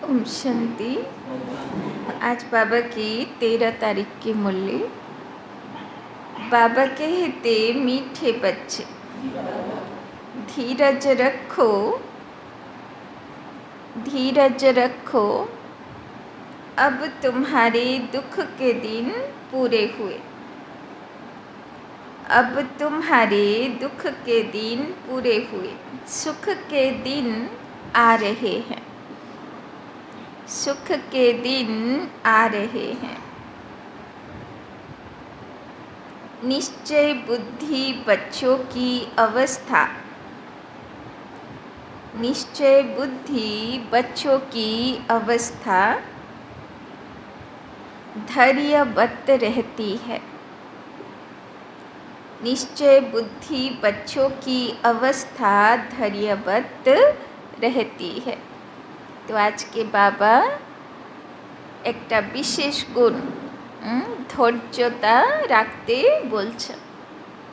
ओम शांति। आज बाबा की 13 तारीख की मुरली। बाबा कहते मीठे बच्चे धीरज रखो, धीरज रखो, अब तुम्हारे दुख के दिन पूरे हुए। अब तुम्हारे दुख के दिन पूरे हुए, सुख के दिन आ रहे हैं, सुख के दिन आ रहे हैं। निश्चय बुद्धि बच्चों की अवस्था, निश्चय बुद्धि बच्चों की अवस्था धैर्यवत रहती है। निश्चय बुद्धि बच्चों की अवस्था धैर्यवत रहती है। तो आज के बाबा एक विशेष गुण धैर्यता राखते बोलছে,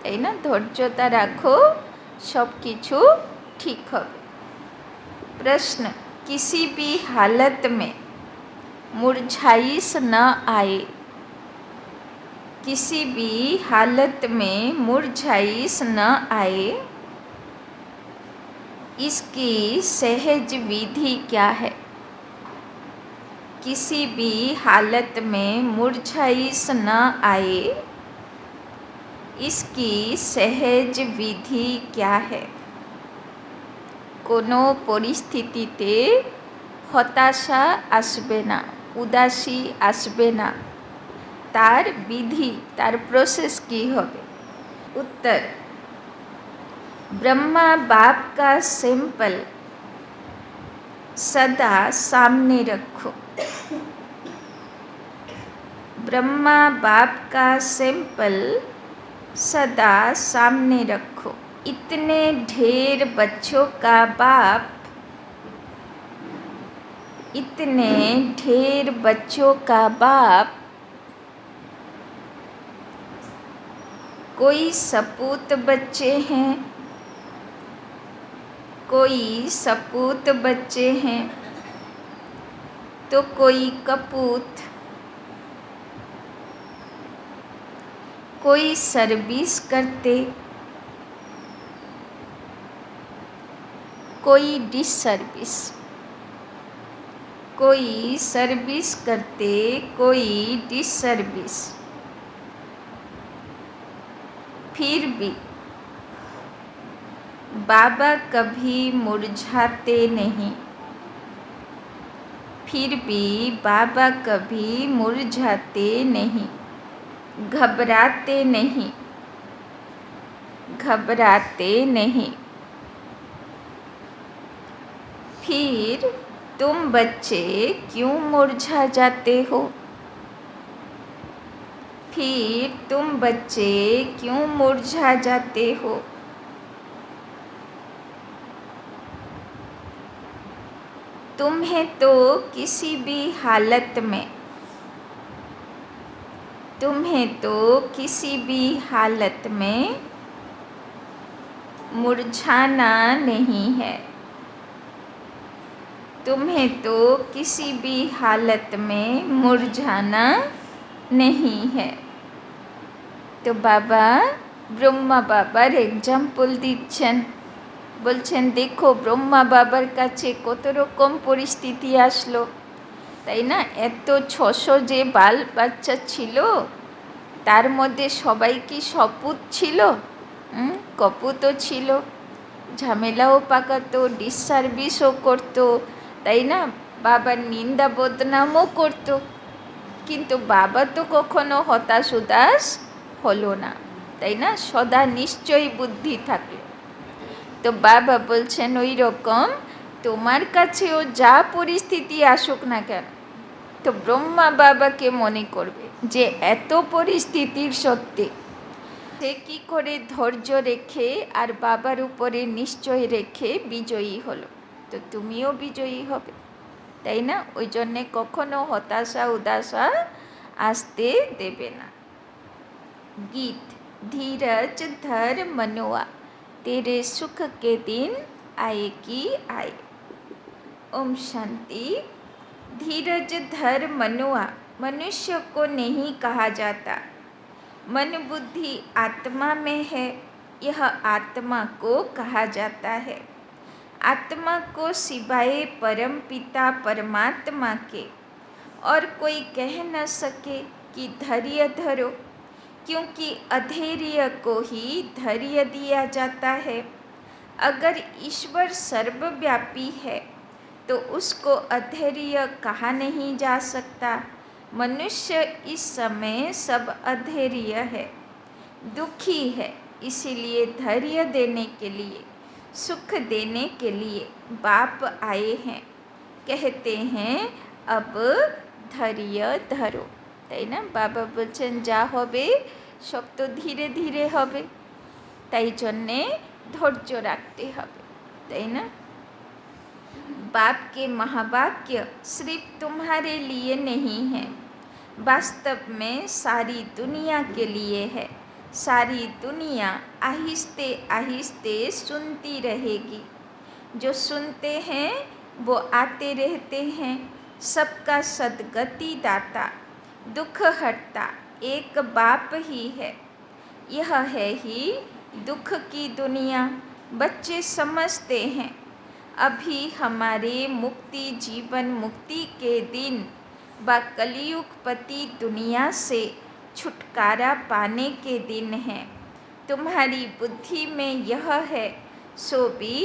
তাই না? धैर्यता राखो, सब किछु ठीक होबे। प्रश्न, किसी भी हालत में मुरझाइश न आए, किसी भी हालत में मुरझाइश न आए, इसकी सहज विधि क्या है? किसी भी हालत में मुरझाइश न आए, इसकी सहज विधि क्या है? कोनो परिस्थितिते हताशा आसबे ना, उदासी आसबे ना, तार विधि, तार प्रोसेस की होबे? उत्तर, ब्रह्मा बाप का सैंपल सदा सामने रखो। ब्रह्मा बाप का सैंपल सदा सामने रखो। इतने ढेर बच्चों का बाप, इतने ढेर बच्चों का बाप, कोई सपूत बच्चे हैं, कोई सपूत बच्चे हैं, तो कोई कपूत, कोई सर्विस करते, कोई डिसर्विस, कोई सर्विस करते, कोई डिसर्विस। फिर भी बाबा कभी मुरझाते नहीं, फिर भी बाबा कभी मुरझाते नहीं, घबराते नहीं, घबराते नहीं। फिर तुम बच्चे क्यों मुरझा जाते हो? फिर तुम बच्चे क्यों मुरझा जाते हो? तुम्हें तो किसी भी हालत में मुरझाना नहीं है। तुम्हें तो किसी भी हालत में मुरझाना नहीं है। তো বাবা ব্রহ্মা বাবার এক্সাম্পল দিচ্ছেন, বলছেন দেখো ব্রহ্মা বাবার কাছে কত রকম পরিস্থিতি আসলো, তাই না? এত 600 যে বাচ্চা ছিল তার মধ্যে সবাই কি সপুত ছিল? কপুতও ছিল, ঝামেলাও পাকাতো, ডিসসার্ভিসও করতো, তাই না? বাবার নিন্দা বদনামও করতো, কিন্তু বাবা তো কখনো হতাশ উদাস হলো না, তাই না? সদা নিশ্চয়ই বুদ্ধি থাকলো। তো বাবা বলছেন ওই রকম তোমার কাছেও যা পরিস্থিতি আসুক না কেন, তো ব্রহ্মা বাবাকে মনে করবে যে এত পরিস্থিতির সত্ত্বে সে কী করে ধৈর্য রেখে আর বাবার উপরে নিশ্চয় রেখে বিজয়ী হলো, তো তুমিও বিজয়ী হবে, তাই না? ওই জন্যে কখনো হতাশা উদাসা আসতে দেবে না। गीत धीरज धर मनुआ तेरे सुख के दिन आए कि आए। ओम शांति। धीरज धर मनुआ, मनुष्य को नहीं कहा जाता। मन बुद्धि आत्मा में है, यह आत्मा को कहा जाता है। आत्मा को सिवाय परम पिता परमात्मा के और कोई कह न सके कि धैर्य धरो, क्योंकि अधैर्य को ही धैर्य दिया जाता है। अगर ईश्वर सर्वव्यापी है तो उसको अधैर्य कहा नहीं जा सकता। मनुष्य इस समय सब अधैर्य है, दुखी है, इसीलिए धैर्य देने के लिए, सुख देने के लिए बाप आए हैं, कहते हैं अब धैर्य धरो, তাই না? বাবা বলছেন যা হবে সব তো ধীরে ধীরে হবে, তাই জন্যে ধৈর্য রাখতে হবে, তাই না? बाप के महावाक्य सिर्फ तुम्हारे लिए नहीं है, वास्तव में सारी दुनिया के लिए है। सारी दुनिया आहिस्ते आहिस्ते सुनती रहेगी। जो सुनते हैं वो आते रहते हैं। सबका सद्गति दाता, दुख हरता एक बाप ही है। यह है ही दुख की दुनिया। बच्चे समझते हैं अभी हमारे मुक्ति जीवन मुक्ति के दिन व कलियुगपति दुनिया से छुटकारा पाने के दिन हैं। तुम्हारी बुद्धि में यह है, सो भी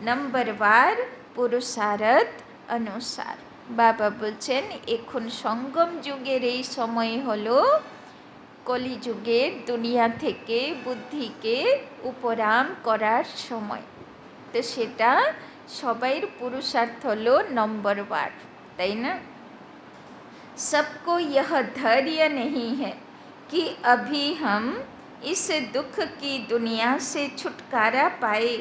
नंबरवार पुरुषार्थ अनुसार। বাবা বলছেন এখন সঙ্গম যুগের এই সময় হলো কলিযুগের দুনিয়া থেকে বুদ্ধিকে উপরাম করার সময়। তো সেটা সবাইয়ের পুরুষার্থ হলো নম্বরবার, তাই না? सबको यह धैर्य नहीं है कि अभी हम इस दुख की दुनिया से छुटकारा पाए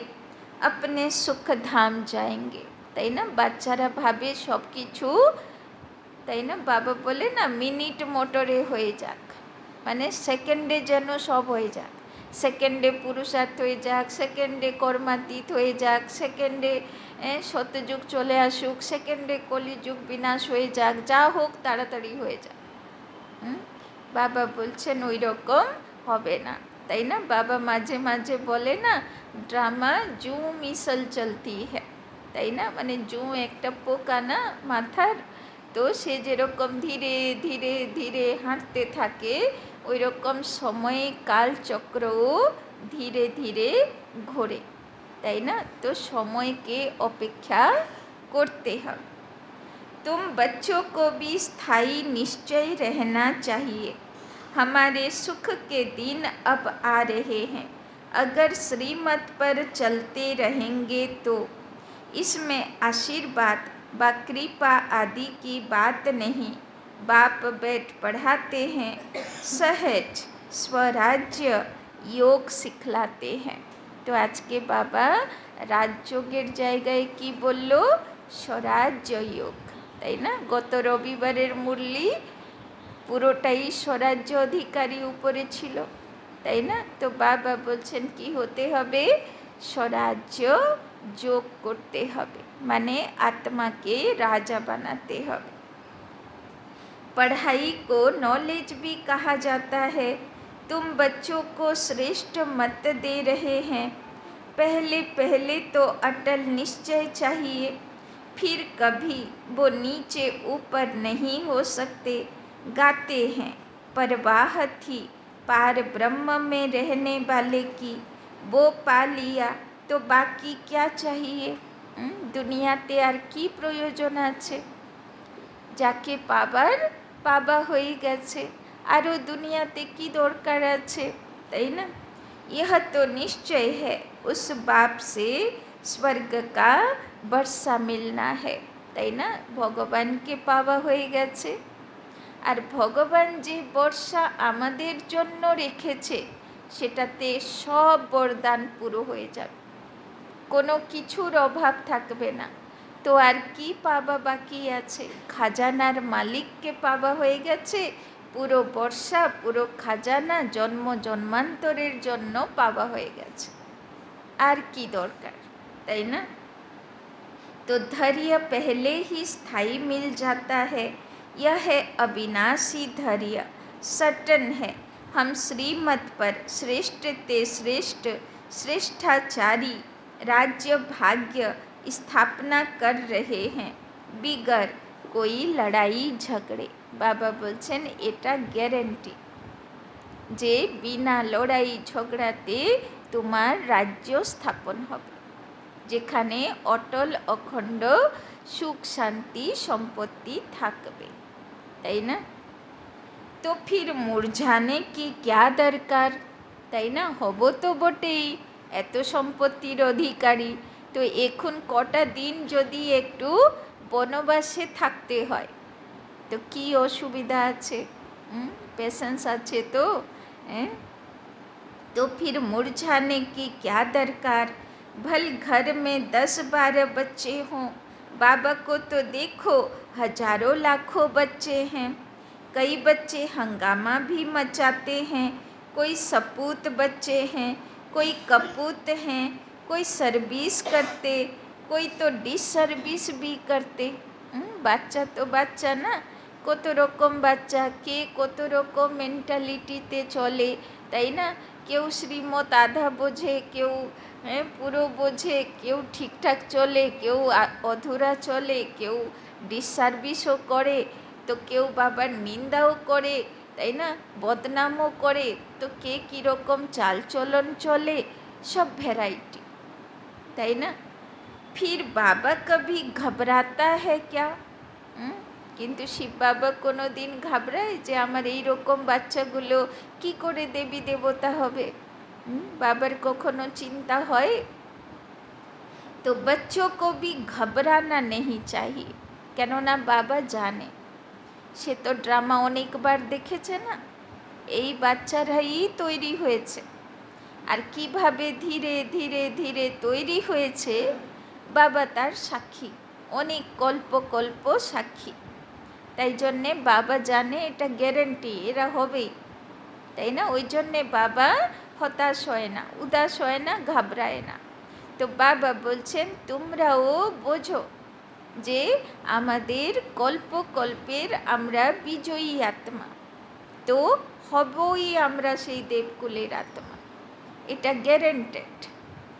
अपने सुख धाम जाएंगे, তাই না? বাচ্চারা ভাবে সব কিছু, তাই না? বাবা বলে না মিনিট মোটরে হয়ে যাক, মানে সেকেন্ডে যেন সব হয়ে যাক, সেকেন্ডে পুরুষার্থ হয়ে যাক, সেকেন্ডে কর্মাতীত হয়ে যাক, সেকেন্ডে সত্যযুগ চলে আসুক, সেকেন্ডে কলিযুগ বিনাশ হয়ে যাক, যা হোক তাড়াতাড়ি হয়ে যাক। বাবা বলছেন ওই রকম হবে না, তাই না? বাবা মাঝে মাঝে বলে না ড্রামা জু মিसल চলতি হ্যাঁ, তাই না? মানে জু একটা পোকা না মাথার, তো সে যেরকম ধীরে ধীরে ধীরে হাঁটতে থাকে ওই রকম সময়ে কালচক্রও ধীরে ধীরে ঘোরে, তাই না? তো সময়কে অপেক্ষা করতে হবে। तुम बच्चों को भी स्थायी निश्चय रहना चाहिए। हमारे सुख के दिन अब आ रहे हैं। अगर श्रीमत पर चलते रहेंगे तो इसमें आशीर्वाद व कृपा आदि की बात नहीं, बाप बैठ पढ़ाते हैं, सहज स्वराज्य योग सिखलाते हैं। तो आज के बाबा রাজযোগের জায়গায় কি বলল? স্বরাজ্য যোগ, তাই না? গত রবিবারের মুরলি পুরোটাই স্বরাজ্য অধিকারী উপরে ছিল, তাই না? তো বাবা বলছেন কি হতে হবে? স্বরাজ্য যোগ করতে হবে, মানে আত্মাকে রাজা বানাতে হবে। पढ़ाई को नॉलेज भी कहा जाता है। तुम बच्चों को श्रेष्ठ मत दे रहे हैं। पहले पहले तो अटल निश्चय चाहिए, फिर कभी वो नीचे ऊपर नहीं हो सकते। गाते हैं परवाह थी पार ब्रह्म में रहने वाले की, वो पा लिया तो बाकी क्या चाहिए? दुनियाते আর কি প্রয়োজন আছে? যাকে পাবার পাবা হয়ে গেছে, আরও দুনিয়াতে কি দরকার আছে, তাই না? यह तो निश्चय है उस बाप से स्वर्ग का वर्षा मिलना है, তাই না? ভগবানকে পাওয়া হয়ে গেছে, আর ভগবান যে বর্ষা আমাদের জন্য রেখেছে সেটাতে সব বরদান পুরো হয়ে যাবে, কোনো কিছুর অভাব থাকবে না। তো আর কি পাবা বাকি আছে? খাজানার মালিককে পাওয়া হয়ে গেছে, পুরো বর্ষা পুরো খাজানা জন্ম জন্মান্তরের জন্য পাওয়া হয়ে গেছে, আর কি দরকার, তাই না? तो धैर्य पहले ही स्थायी मिल जाता है। यह है अविनाशी धैर्य, सटन है। हम श्रीमत पर श्रेष्ठ ते श्रेष्ठ श्रेष्ठाचारी राज्य भाग्य स्थापना कर रहे हैं बिगर कोई लड़ाई झगड़े। बाबा बोलছেন এটা গ্যারেন্টি যে বিনা লড়াই ঝগড়াতে তোমার রাজ্য স্থাপন হবে, যেখানে অটল অখণ্ড সুখ শান্তি সম্পত্তি থাকবে, তাই না? তো ফির মুরঝানে কি ক্যা দরকার, তাই না? হব তো বটেই এত সম্পত্তির অধিকারী, তো এখন কটা দিন যদি একটু বনবাসে থাকতে হয় তো কি অসুবিধা আছে? পেশেন্স আছে তো? तो फिर मुरझाने की क्या दरकार? भल घर में 10-12 बच्चे हों, बाबा को तो देखो हजारों लाखों बच्चे हैं। कई बच्चे हंगामा भी मचाते हैं, कोई सपूत बच्चे हैं, कोई कपूत हैं, कोई सर्विस करते, कोई तो डिसर्विस भी करते। বাচ্চা তো বাচ্চা না, কত রকম বাচ্চা, কে কত রকম মেন্টালিটিতে চলে, তাই না? কেউ শ্রীমত আধা বোঝে, কেউ পুরো বোঝে, কেউ ঠিকঠাক চলে, কেউ অধুরা চলে, কেউ ডিসসার্ভিসও করে, তো কেউ বাবার নিন্দাও করে, তাই না? বদনামও করে, তো কে কীরকম চালচলন চলে, সব ভ্যারাইটি, তাই না? फिर बाबा कभी घबराता है क्या? কিন্তু শিব বাবা কোনো দিন ঘাবড়ায় যে আমার এই রকম বাচ্চাগুলো কি করে দেবী দেবতা হবে? বাবার কখনো চিন্তা হয়? তো बच्चों को भी घबराना नहीं चाहिए, কেননা বাবা জানে, সে তো ড্রামা অনেকবার দেখেছে না, এই বাচ্চারাই তৈরি হয়েছে, আর কিভাবে ধীরে ধীরে ধীরে তৈরি হয়েছে বাবা তার সাক্ষী, অনেক কল্প কল্প সাক্ষী। তাই জন্যে বাবা জানে এটা গ্যারেন্টি, এরা হবেই, তাই না? ওই জন্যে বাবা হতাশ হয় না, উদাস হয় না, ঘাবড়ায় না। তো বাবা বলছেন তোমরাও বোঝো যে আমাদের কল্পকল্পের আমরা বিজয়ী আত্মা, তো হবই আমরা সেই দেবকুলের আত্মা, এটা গ্যারেন্টেড,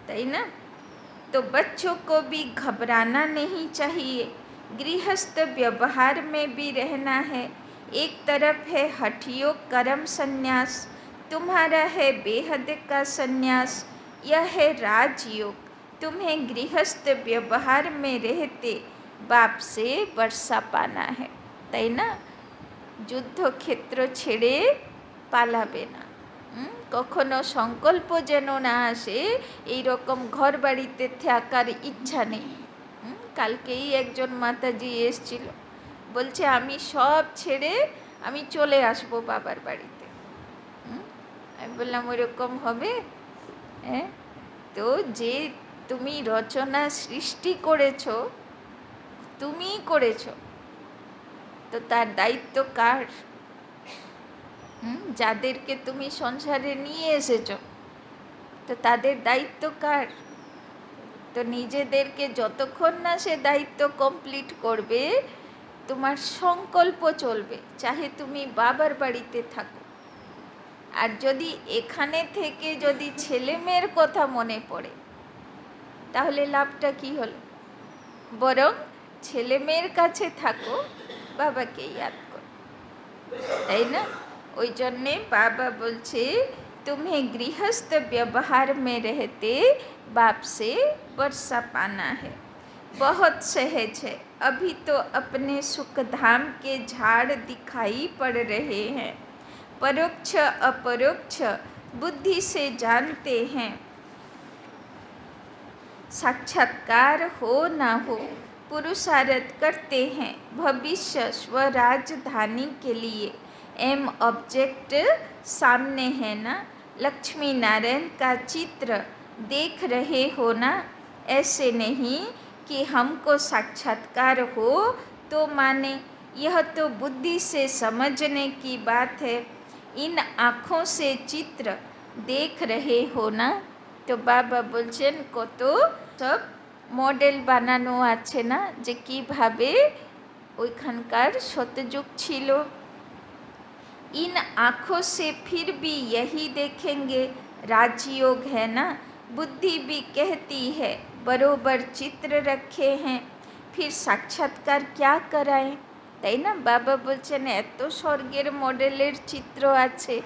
তাই না? तो बच्चों को भी घबराना नहीं चाहिए, गृहस्थ व्यवहार में भी रहना है। एक तरफ है हठियों कर्म संन्यास, तुम्हारा है बेहद का संन्यास, यह है राजयोग। तुम्हें गृहस्थ व्यवहार में रहते बाप से वर्षा पाना है, তাই না? যুদ্ধক্ষেত্র ছেড়ে পালাবে না, কখনো সংকল্প যেন না আসে এই রকম ঘর বাড়িতে থাকার ইচ্ছা নেই। কালকেই একজন মাতাজি এসেছিল, বলছে আমি সব ছেড়ে আমি চলে আসবো বাবার বাড়িতে। আমি বললাম ওইরকম হবে? হ্যাঁ, তো যে তুমি রচনা সৃষ্টি করেছো, তুমিই করেছো, তো তার দায়িত্ব কার? যাদেরকে তুমি সংসারে নিয়ে এসেছো, তো তাদের দায়িত্ব কার? তো নিজেদেরকে যতক্ষণ না সে দায়িত্ব কমপ্লিট করবে, তোমার সংকল্প চলবে, চাহে তুমি বাবার বাড়িতে থাকো। আর যদি এখানে থেকে যদি ছেলে মেয়ের কথা মনে পড়ে, তাহলে লাভটা কি হলো? বরং ছেলে মেয়ের কাছে থাকো, বাবাকে ইয়াদ করো, তাই না? ওই জন্যে बाबा बोलছে तुम्हें गृहस्थ व्यवहार में रहते बाप से वर्षा पाना है, बहुत सहज है, अभी तो अपने सुख धाम के झाड़ दिखाई पड़ रहे हैं, परोक्ष अपरोक्ष बुद्धि से जानते हैं, साक्षात्कार हो ना हो पुरुषार्थ करते हैं, भविष्य स्वराजधानी के लिए एम ऑब्जेक्ट सामने है ना, लक्ष्मी नारायण का चित्र देख रहे हो ना, ऐसे नहीं कि हमको साक्षात्कार हो तो माने, यह तो बुद्धि से समझने की बात है, इन आँखों से चित्र देख रहे हो ना। তো বাবা বলছেন কত সব মডেল বানানো আছে না, যে কীভাবে ওইখানকার সত্যযুগ ছিল। इन आँखों से फिर भी यही देखेंगे राजयोग है ना, बुद्धि भी कहती है बरोबर चित्र रखे हैं, फिर साक्षात्कार क्या कराएं, তাই না? বাবা বলছেন এত স্বর্গের মডেলের চিত্র আছে,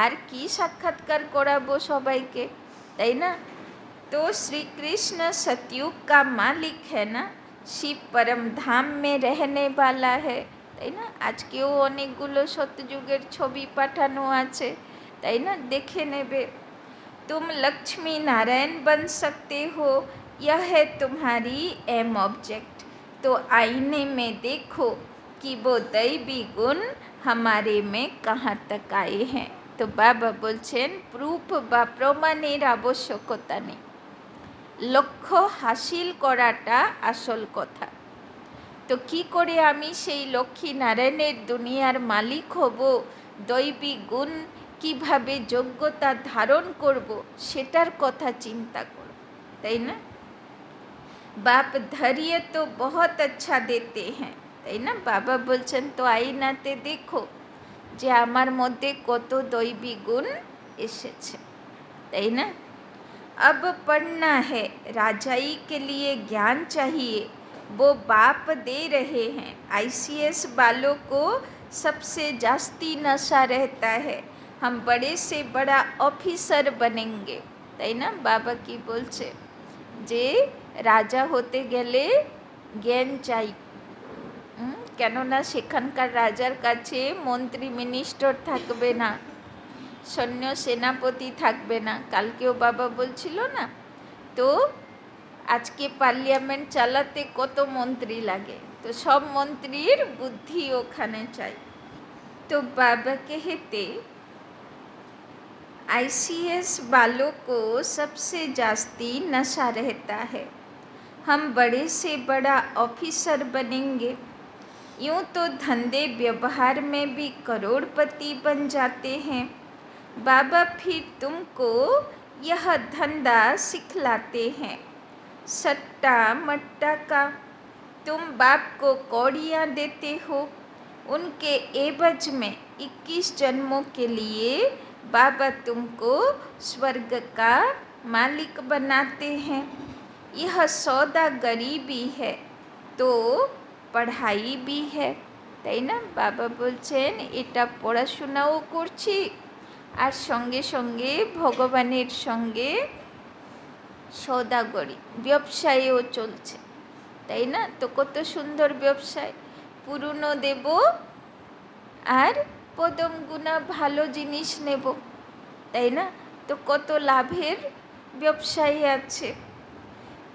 আর কি সাক্ষাৎকার করাবো সবাইকে, তাই না? तो श्री कृष्ण सतयुग का मालिक है ना, शिव परम धाम में रहने वाला है, তাই না? আজকেও অনেকগুলো সত্যযুগের ছবি পাঠানো আছে, তাই না? দেখে নেবে। तुम लक्ष्मी नारायण बन सकते हो, यह है तुम्हारी एम ऑब्जेक्ट, तो आईने में देखो कि वो दैवी गुण हमारे में कहाँ तक आए हैं। তো বাবা বলছেন প্রুফ বা প্রমাণের আবশ্যকতা নেই, লক্ষ্য হাসিল করাটা আসল কথা। তো কি করে আমি সেই লক্ষ্মী নারায়ণের দুনিয়ার মালিক হব, দৈবী গুণ কিভাবে যোগ্যতা ধারণ করব, সেটার কথা চিন্তা করো, তাই না? বাপ ধৈর্য তো বহুত আচ্ছা দেতে হ্যাঁ, তাই না? বাবা বলছেন তো আইনাতে দেখো যে আমার মধ্যে কত দৈবী গুণ এসেছে, তাই না? अब पढ़ना है, राजाई के लिए ज्ञान चाहिए, वो बाप दे रहे हैं, आईसीएस वालों को सबसे जास्ती नशा रहता है, हम बड़े से बड़ा ऑफिसर बनेंगे, তাই না? বাবা কি বলছে যে রাজা হতে গেলে জ্ঞান চাই, কেননা সেখানকার রাজার কাছে মন্ত্রী মিনিস্টার থাকবে না, সৈন্য সেনাপতি থাকবে না। কালকেও বাবা বলছিল না, তো আজকে পার্লামেন্ট চালাতে কত মন্ত্রী লাগে, তো সব মন্ত্রীর বুদ্ধি ওখানে চাই। তো बाबा कहते आईसीएस वालों को सबसे जास्ती नशा रहता है, हम बड़े से बड़ा ऑफिसर बनेंगे, यूँ तो धंधे व्यवहार में भी करोड़पति बन जाते हैं, बाबा फिर तुमको यह धंधा सिखलाते हैं, सट्टा मट्टा का। तुम बाप को कौड़ियाँ देते हो, उनके एवज में 21 जन्मों के लिए बाबा तुमको स्वर्ग का मालिक बनाते हैं, यह सौदा गरीबी है तो पढ़ाई भी है, তাই না? বাবা বলছেন এটা পড়াশোনাও করছি, আর সঙ্গে সঙ্গে ভগবানের সঙ্গে সওদাগরি ব্যবসায়ও চলছে, তাই না? তো কত সুন্দর ব্যবসায়, পুরনো দেব আর পদম গুণা ভালো জিনিস নেব, তাই না? তো কত লাভের ব্যবসায়ী আছে।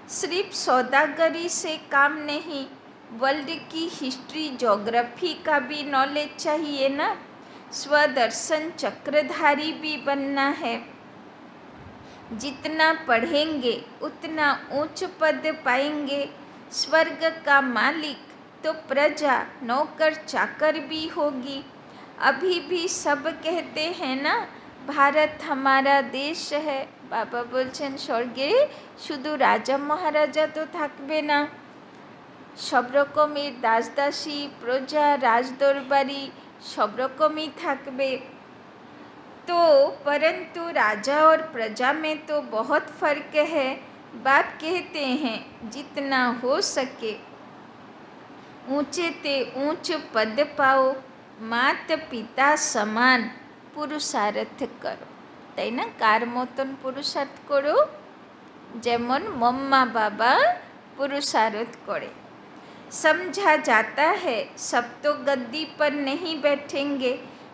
सिर्फ सौदागरी से काम नहीं, वर्ल्ड की हिस्ट्री ज्योग्राफी का भी नॉलेज चाहिए ना। स्वदर्शन चक्रधारी भी बनना है। जितना पढ़ेंगे उतना ऊंच पद पाएंगे। स्वर्ग का मालिक तो प्रजा नौकर चाकर भी होगी। अभी भी सब कहते हैं ना, भारत हमारा देश है। बाबा বলছেন স্বর্গে শুধু রাজা মহারাজা তো থাকবে না, সব রকমের দাসদাসী প্রজা রাজদরবারি सब রকমই থাকবে। तो परंतु राजा और प्रजा में तो बहुत फर्क है। बाप कहते हैं जितना हो सके ऊंचे ते ऊंच पद पाओ, मात पिता समान पुरुषार्थ करो। তাই না, কার মতন পুরুষার্থ করো? যেমন মম্মা বাবা पुरुषार्थ करे। समझा जाता है सब तो गद्दी पर नहीं बैठेंगे,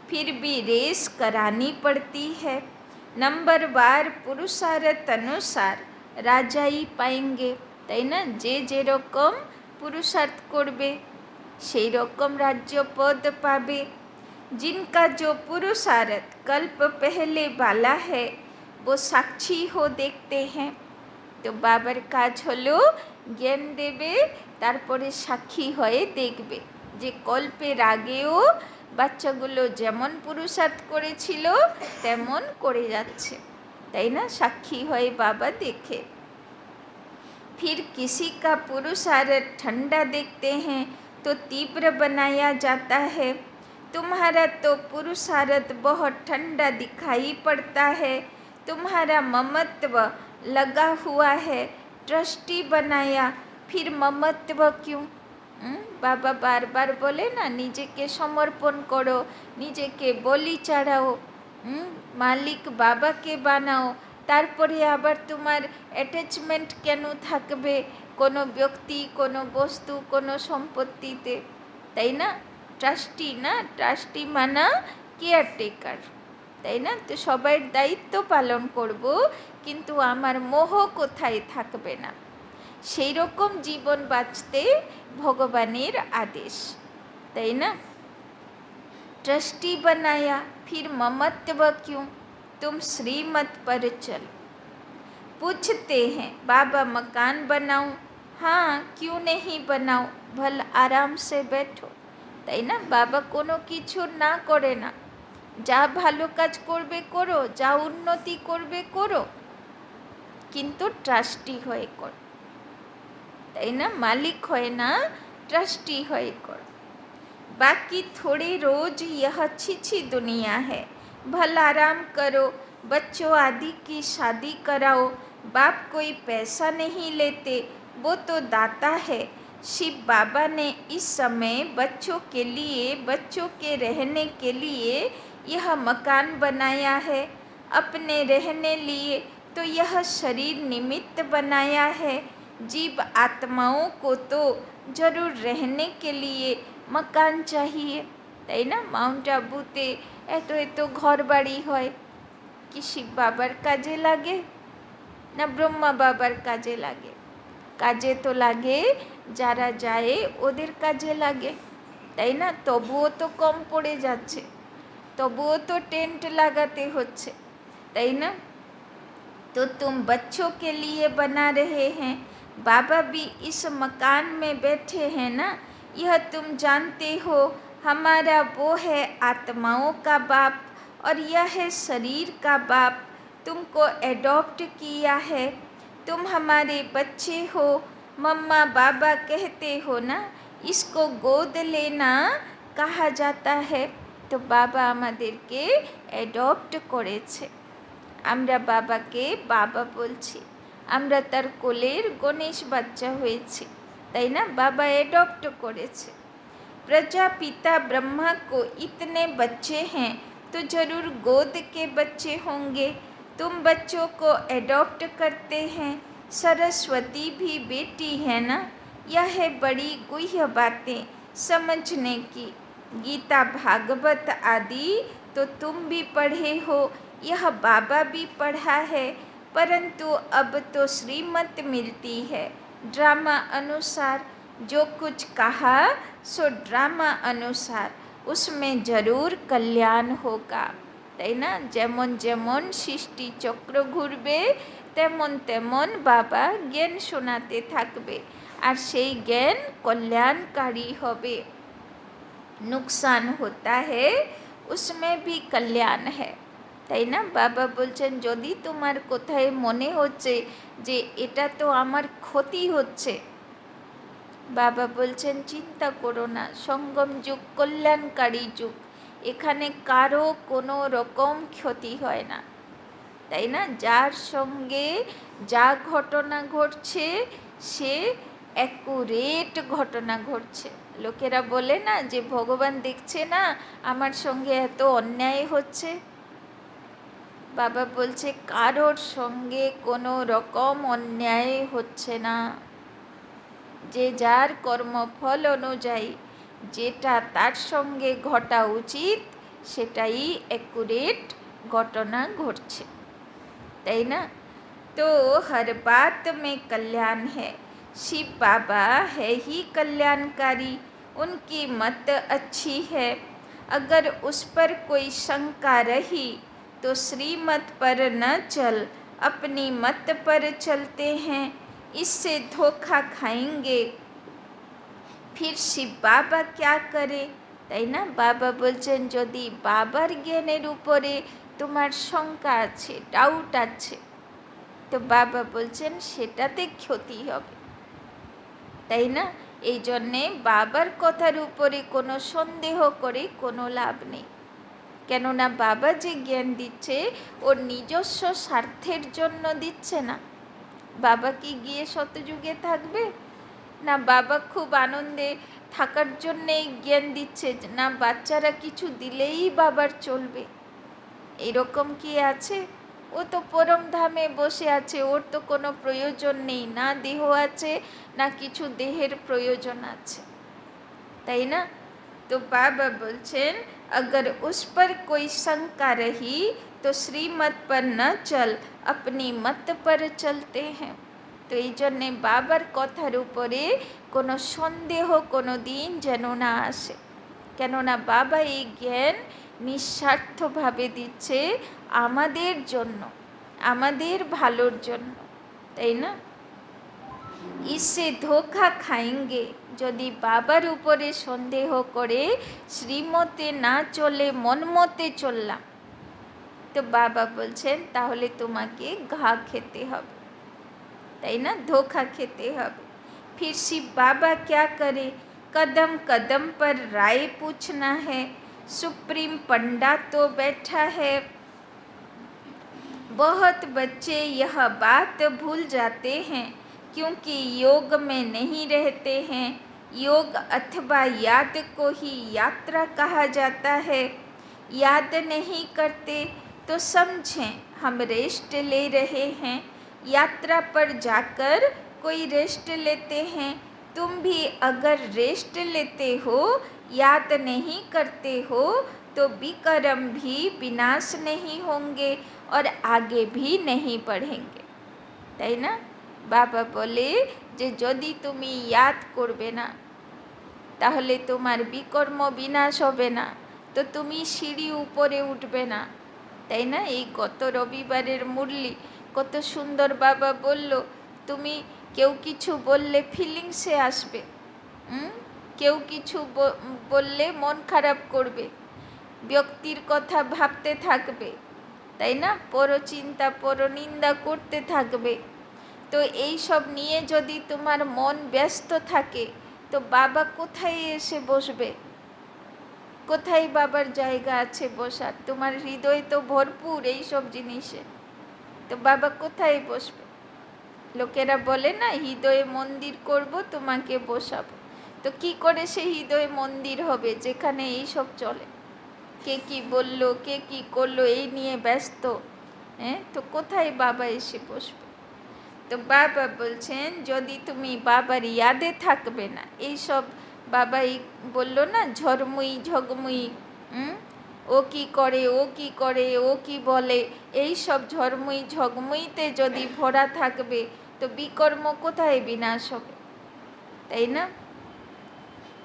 फिर भी रेस करानी पड़ती है। नंबरवार पुरुषार्थ अनुसार राजाई पाएंगे। তাই না, যে যেরকম পুরুষার্থ করবে সেই রকম রাজ্য পদ পাবে। जिनका जो पुरुषार्थ कल्प पहले वाला है वो साक्षी हो देखते हैं। তো বাবার কাজ হলো জ্ঞান দেবে, তারপরে সাক্ষী হয়ে দেখবে যে কল্পের আগেও বাচ্চাগুলো যেমন পুরুষার্থ করেছিল তেমন করে যাচ্ছে। তাই না, সাক্ষী হয়ে বাবা দেখে। फिर किसी का पुरुषार्थ ठंडा देखते हैं तो तीव्र बनाया जाता है। तुम्हारा तो पुरुषार्थ बहुत ठंडा दिखाई पड़ता है। तुम्हारा ममत्व लगा हुआ है, ट्रस्टी बनाया, फिर ममत्व क्यों? बाबा बार बार बोले ना, নিজেকে সমর্পণ করো, নিজেকে বলি চড়াও, মালিক বাবাকে বানাও, তারপরে আবার তোমার অ্যাটাচমেন্ট কেন থাকবে কোনো ব্যক্তি, কোনো বস্তু, কোনো সম্পত্তিতে? তাই না, ট্রাস্টি না, ট্রাস্টি মানা কেয়ারটেকার। তাই না, তো সবাই দায়িত্ব পালন করব, কিন্তু আমার মোহ কোথায় থাকবে না। সেই রকম জীবন বাঁচতে ভগবানের আদেশ। তাই না, ट्रस्टी बनाया, फिर ममत्व क्यों? तुम श्रीमत पर चलो। पूछते हैं बाबा मकान बनाऊं? हाँ, क्यों नहीं बनाओ, भल आराम से बैठो। তাই না, বাবা কোনো কিছু না করে না, যা ভালো কাজ করবে করো, যা উন্নতি করবে করো, কিন্তু ট্রাস্টি হয়ে করো। তাই না, মালিক হয়ে না, ट्रस्टी হয়ে করো। बाकी थोड़ी रोज यह अच्छी अच्छी दुनिया है, भल आराम करो, बच्चों आदि की शादी कराओ। बाप कोई पैसा नहीं लेते, वो तो दाता है। शिव बाबा ने इस समय बच्चों के लिए, बच्चों के रहने के लिए यह मकान बनाया है। अपने रहने लिए तो यह शरीर निमित्त बनाया है। जीव आत्माओं को तो जरूर रहने के लिए मकान चाहिए। তাই না, মাউন্ট আবুতে এত এত ঘর বাড়ি হয়, কি শিব বাবার কাজে লাগে না ব্রহ্মা বাবার কাজে লাগে? কাজে তো লাগে, যারা যায় ওদের কাজে লাগে। তাই না, তবুও তো কম পড়ে যাচ্ছে, তবুও তো টেন্ট লাগাতে হচ্ছে। তাই না, तो तुम बच्चों के लिए बना रहे हैं, बाबा भी इस मकान में बैठे हैं ना। यह तुम जानते हो, हमारा वो है आत्माओं का बाप और यह है शरीर का बाप। तुमको एडॉप्ट किया है, तुम हमारे बच्चे हो। मम्मा बाबा कहते हो ना, इसको गोद लेना कहा जाता है। तो बाबा আমাদেরকে অ্যাডপ্ট করেছে, আমরা বাবাকে বাবা বলছি, আমরা তার কোলের গণেশ বাচ্চা হয়েছি। তাই না, বাবা এডপ্ট করেছে। प्रजापिता ब्रह्मा को इतने बच्चे हैं तो जरूर गोद के बच्चे होंगे। तुम बच्चों को एडॉप्ट करते हैं, सरस्वती भी बेटी है ना। यह है बड़ी गुह्य बातें समझने की। गीता भागवत आदि तो तुम भी पढ़े हो, यह बाबा भी पढ़ा है, परंतु अब तो श्रीमत मिलती है ड्रामा अनुसार। जो कुछ कहा सो ड्रामा अनुसार उसमें जरूर कल्याण होगा, তাই না? যেমন যেমন সৃষ্টি চক্র ঘুরবে তেমন তেমন বাবা জ্ঞান শোনাতে থাকবে, আর সেই জ্ঞান কল্যাণকারী হবে। नुकसान होता है उसमें भी कल्याण है, তাই না? বাবা বলছেন যদি তোমার কোথায় মনে হচ্ছে যে এটা তো আমার ক্ষতি হচ্ছে, বাবা বলছেন চিন্তা করো না, সঙ্গম যুগ কল্যাণকারী যুগ, এখানে কারো কোনো রকম ক্ষতি হয় না, তাই না? যার সঙ্গে যা ঘটনা ঘটছে সে অ্যাকুরেট ঘটনা ঘটছে। লোকেরা বলে না যে ভগবান দেখছে না আমার সঙ্গে এত অন্যায় হচ্ছে, বাবা বলছে কারোর সঙ্গে কোনো রকম অন্যায় হচ্ছে না, যে যার কর্মফল অনুযায়ী যেটা তার সঙ্গে ঘটা উচিত সেটাই অ্যাকুরেট ঘটনা ঘটছে, তাই না? तो हर बात में कल्याण है, शिव बाबा है ही कल्याणकारी, उनकी मत अच्छी है। अगर उस पर कोई शंका रही तो श्रीमत पर न चल, अपनी मत पर चलते हैं, इससे धोखा खाएंगे, फिर शिव बाबा क्या करे, তাই না? বাবা বলছেন যদি বাবার জ্ঞানের উপরে তোমার শঙ্কা আছে, ডাউট আছে, তো বাবা বলছেন সেটাতে ক্ষতি হবে, তাই না? এই জন্যে বাবার কথার উপরে কোনো সন্দেহ করে কোনো লাভ নেই, কেননা বাবা যে জ্ঞান দিচ্ছে ওর নিজস্ব স্বার্থের জন্য দিচ্ছে না। বাবা কি গিয়ে শতযুগে থাকবে? না বাবা খুব আনন্দে থাকার জন্যে জ্ঞান দিচ্ছে, না বাচ্চারা কিছু দিলেই বাবার চলবে, এরকম কি আছে? ও তো পরম ধামে বসে আছে, ওর তো কোনো প্রয়োজন নেই, না দেহ আছে না কিছু দেহের প্রয়োজন আছে, তাই না? তো বাবা বলছেন अगर उस पर कोई शंका रही तो श्रीमत पर न चल, अपनी मत पर चलते हैं। তো এই জন্যে বাবার কথার উপরে কোনো সন্দেহ কোনো দিন যেন না আসে, কেননা বাবা এই জ্ঞান নিঃস্বার্থভাবে দিচ্ছে আমাদের জন্য, আমাদের ভালোর জন্য, তাই না? ইসে ধোখা খাएंगे, যদি বাবার উপরে সন্দেহ করে শ্রীমতে না চলে মন মতে চললাম, তো বাবা বলছেন তাহলে তোমাকে ঘা খেতে হবে, তাই না? ধোখা খেতে হবে। फिर शिव बाबा क्या करे, कदम कदम पर राय पूछना है, सुप्रीम पंडा तो बैठा है। बहुत बच्चे यह बात भूल जाते हैं क्योंकि योग में नहीं रहते हैं। योग अथवा याद को ही यात्रा कहा जाता है। याद नहीं करते तो समझें हम रेस्ट ले रहे हैं, यात्रा पर जाकर कोई रेस्ट लेते हैं। तुम भी अगर रेस्ट लेते हो, याद नहीं करते हो, तो विकर्म भी विनाश नहीं होंगे और आगे भी नहीं बढ़ेंगे, তাই না? বাবা বলে যে যদি তুমি ইয়াদ করবে না তাহলে তোমার বিকর্ম বিনাশ হবে না, তো তুমি সিঁড়ি উপরে উঠবে না, তাই না? এই গত রবিবারের মুরলি কত সুন্দর বাবা বলল, তুমি কেউ কিছু বললে ফিলিংসে আসবে, কেউ কিছু বললে মন খারাপ করবে, ব্যক্তির কথা ভাবতে থাকবে, তাই না? পরচিন্তা পরনিন্দা করতে থাকবে। তো এই সব নিয়ে যদি তোমার মন ব্যস্ত থাকে তো বাবা কোথায় এসে বসবে? কোথায় বাবার জায়গা আছে বসার? তোমার হৃদয় তো ভরপুর এই সব জিনিসে, তো বাবা কোথায় বসবে? লোকেরা বলে না হৃদয়ে মন্দির করব তোমাকে বসাবো, তো কি করে সে হৃদয়ে মন্দির হবে যেখানে এই সব চলে? কে কি বলল, কে কি করলো এই নিয়ে ব্যস্ত, তো কোথায় বাবা এসে বসবে? তো বাবা বলছেন যদি তুমি বাবার ইয়াদে থাকবে না, এই সব বাবাই বললো না ঝরমুই ঝগমুই, ও কি করে, ও কি করে, ও কি বলে, এই সব ঝরমুই ঝগমুইতে যদি ভরা থাকবে তো বিকর্ম কোথায় বিনাশ হবে, তাই না?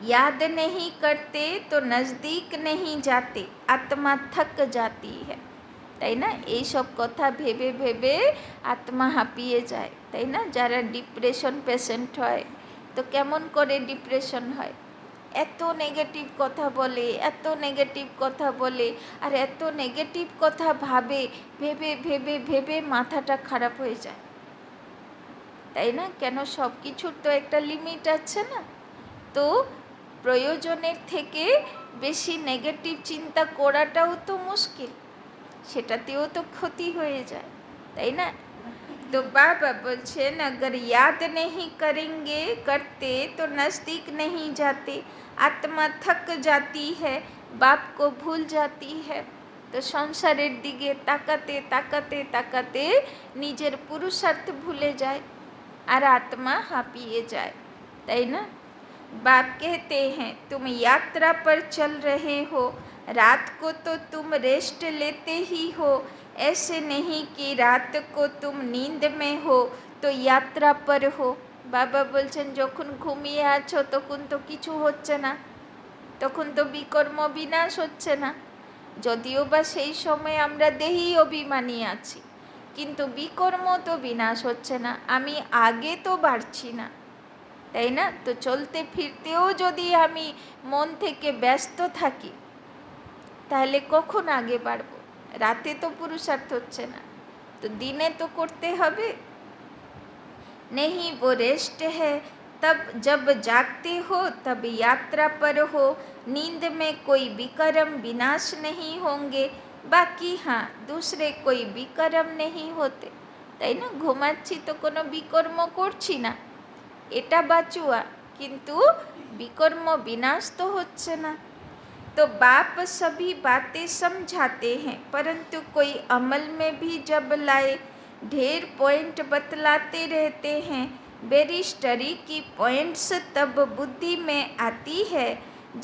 याद नहीं करते तो नज़दीक नहीं जाते, आत्मा थक जाती है, তাই না? এইসব কথা ভেবে ভেবে আত্মা হাঁপিয়ে যায়, তাই না? যারা ডিপ্রেশন পেশেন্ট হয় তো কেমন করে ডিপ্রেশন হয়, এত নেগেটিভ কথা বলে, এত নেগেটিভ কথা বলে, আর এত নেগেটিভ কথা ভাবে, ভেবে ভেবে ভেবে মাথাটা খারাপ হয়ে যায়, তাই না? কেন, সব কিছুর তো একটা লিমিট আছে না? তো প্রয়োজনের থেকে বেশি নেগেটিভ চিন্তা করাটাও তো মুশকিল, সেটাতেও তো ক্ষতি হয়ে যায়, তাই না? तो बाबा बोलছেন अगर याद नहीं करेंगे करते तो नज़दीक नहीं जाते, आत्मा थक जाती है, बाप को भूल जाती है। তো সংসারের দিকে তাকাতে তাকাতে তাকাতে নিজের পুরুষার্থ ভুলে যায় আর আত্মা হাঁপিয়ে যায়, তাই না? बाप कहते हैं तुम यात्रा पर चल रहे हो, रात को तो तुम रेस्ट लेते ही हो, ऐसे नहीं कि रात को तुम नींद में हो तो यात्रा पर हो। বাবা বলছেন যখন ঘুমিয়ে আছো তখন তো কিছু হচ্ছে না, তখন তো বিকর্ম বিনাশ হচ্ছে না, যদিও বা সেই সময় আমরা দেহি অভিমানী আছি, কিন্তু বিকর্ম তো বিনাশ হচ্ছে না, আমি আগে তো বাড়ছি না, তাই না? তো চলতে ফিরতেও যদি আমি মন থেকে ব্যস্ত থাকি তাহলে কখন আগে বাড়বো? রাতে তো পুরুষার্থ হচ্ছে না, তো দিনে তো করতে হবে। नहीं वो रेस्ट है तब जब जागते हो तब यात्रा पर हो, नींद में कोई विकर्म विनाश नहीं होंगे, बाकी हाँ दूसरे कोई विकर्म नहीं होते, তাই না? ঘুমাচ্ছি তো কোনো বিকর্ম করছি না, এটা বাঁচুয়া, কিন্তু বিকর্ম বিনাশ তো হচ্ছে না। तो बाप सभी बातें समझाते हैं परंतु कोई अमल में भी जब लाए, ढेर पॉइंट बतलाते रहते हैं, बैरिस्टरी की पॉइंट्स तब बुद्धि में आती है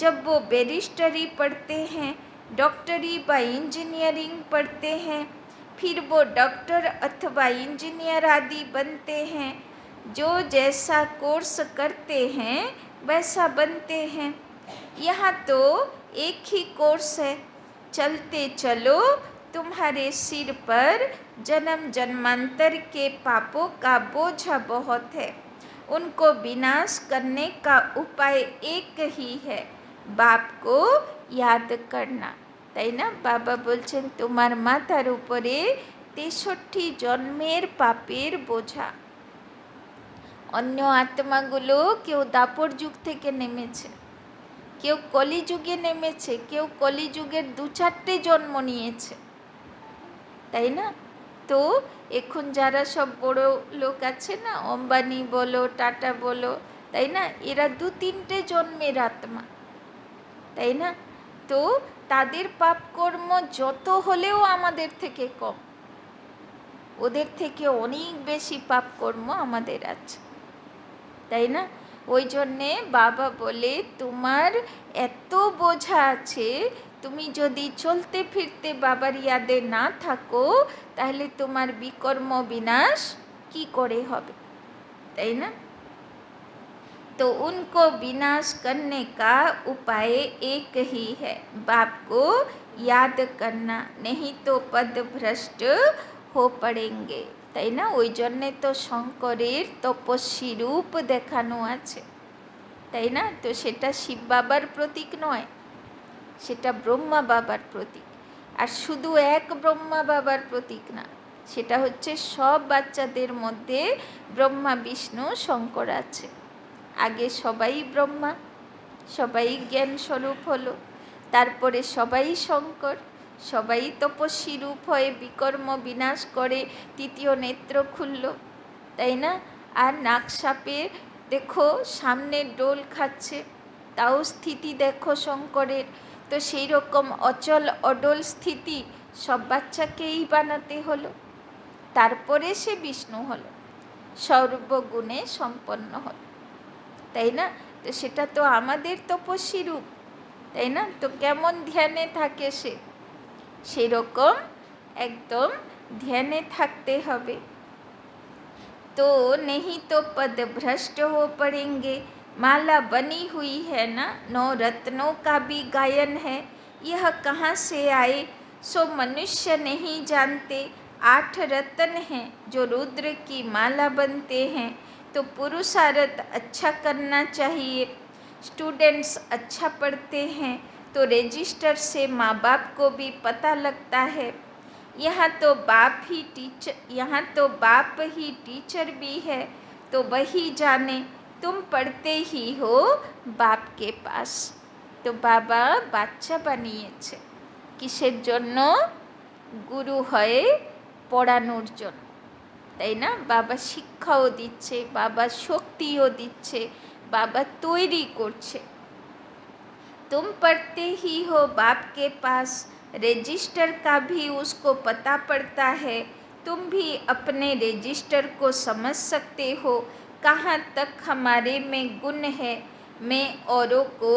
जब वो बैरिस्टरी पढ़ते हैं, डॉक्टरी व इंजीनियरिंग पढ़ते हैं, फिर वो डॉक्टर अथवा इंजीनियर आदि बनते हैं, जो जैसा कोर्स करते हैं वैसा बनते हैं। यहाँ तो एक ही कोर्स है, चलते चलो तुम्हारे सिर पर जन्म जन्मांतर के पापों का बोझा बहुत है, उनको विनाश करने का उपाय एक ही है, बाप को याद करना, তাই না? বাবা বলছেন তোমার মাথার উপরে 63 জন্মের পাপের বোঝা। অন্য আত্মাগুলো কেউ দাপর যুগ থেকে নেমেছে, কেউ কলিযুগে নেমেছে, কেউ কলিযুগের 2-4টে জন্ম নিয়েছে, তাই না? তো এখন যারা সব বড় লোক আছে না, অম্বানি বলো, টাটা বলো, তাই না, এরা 2-3টে জন্মের আত্মা, তাই না? তো তাদের পাপকর্ম যত হলেও আমাদের থেকে কম, ওদের থেকে অনেক বেশি পাপকর্ম আমাদের আছে, তাই না? ওই জন্যে বাবা বলে তোমার এত বোঝা আছে, তুমি যদি চলতে ফিরতে বাবার ইয়াদে না থাকো তাহলে তোমার বিকর্ম বিনাশ কি করে হবে, তাই না? तो उनको विनाश करने का उपाय एक ही है, बाप को याद करना, नहीं तो पद भ्रष्ट हो पड़ेंगे, তাই না? ওই জন্যে তো শঙ্করের তপস্বী রূপ দেখানো আছে, তাই না? তো সেটা শিব বাবার প্রতীক নয়, সেটা ব্রহ্মা বাবার প্রতীক, আর শুধু এক ব্রহ্মা বাবার প্রতীক না, সেটা হচ্ছে সব বাচ্চাদের মধ্যে ব্রহ্মা বিষ্ণু শঙ্কর আছে। আগে সবাই ব্রহ্মা, সবাই জ্ঞান স্বরূপ হলো, তারপরে সবাই শঙ্কর, সবাই তপস্বী রূপ হয়ে বিকর্ম বিনাশ করে তৃতীয় নেত্র খুলল, তাই না? আর নাগসাপের দেখো সামনে ডোল খাচ্ছে, তাও স্থিতি দেখো শঙ্করের, তো সেই রকম অচল অডল স্থিতি সব বাচ্চাকেই বানাতে হলো, তারপরে সে বিষ্ণু হলো, সর্বগুণে সম্পন্ন হলো, তাই না? তো সেটা তো আমাদের তপস্বী রূপ, তাই না? তো কেমন ধ্যানে থাকে সে, সেই রকম একদম ধ্যানে থাকতে হবে। तो नहीं तो पद भ्रष्ट हो पड़ेंगे, माला बनी हुई है ना, 9 रत्नों का भी गायन है। यह कहाँ से आए सो मनुष्य नहीं जानते। 8 रत्न हैं जो रुद्र की माला बनते हैं। तो पुरुषार्थ अच्छा करना चाहिए। स्टूडेंट्स अच्छा पढ़ते हैं तो रजिस्टर से माँ बाप को भी पता लगता है। यहाँ तो बाप ही टीचर भी है, तो वही जाने तुम पढ़ते ही हो बाप के पास। तो बाबा বাচ্চা বানিয়েছে কিসের জন্য? গুরু হয়ে পড়ানোর জন্য, তাই না? বাবা শিক্ষাও দিচ্ছে, বাবা শক্তিও দিচ্ছে, বাবা তৈরি করছে। तुम पढ़ते ही हो बाप के पास, रजिस्टर का भी उसको पता पड़ता है। तुम भी अपने रजिस्टर को समझ सकते हो कहाँ तक हमारे में गुण है। मैं औरों को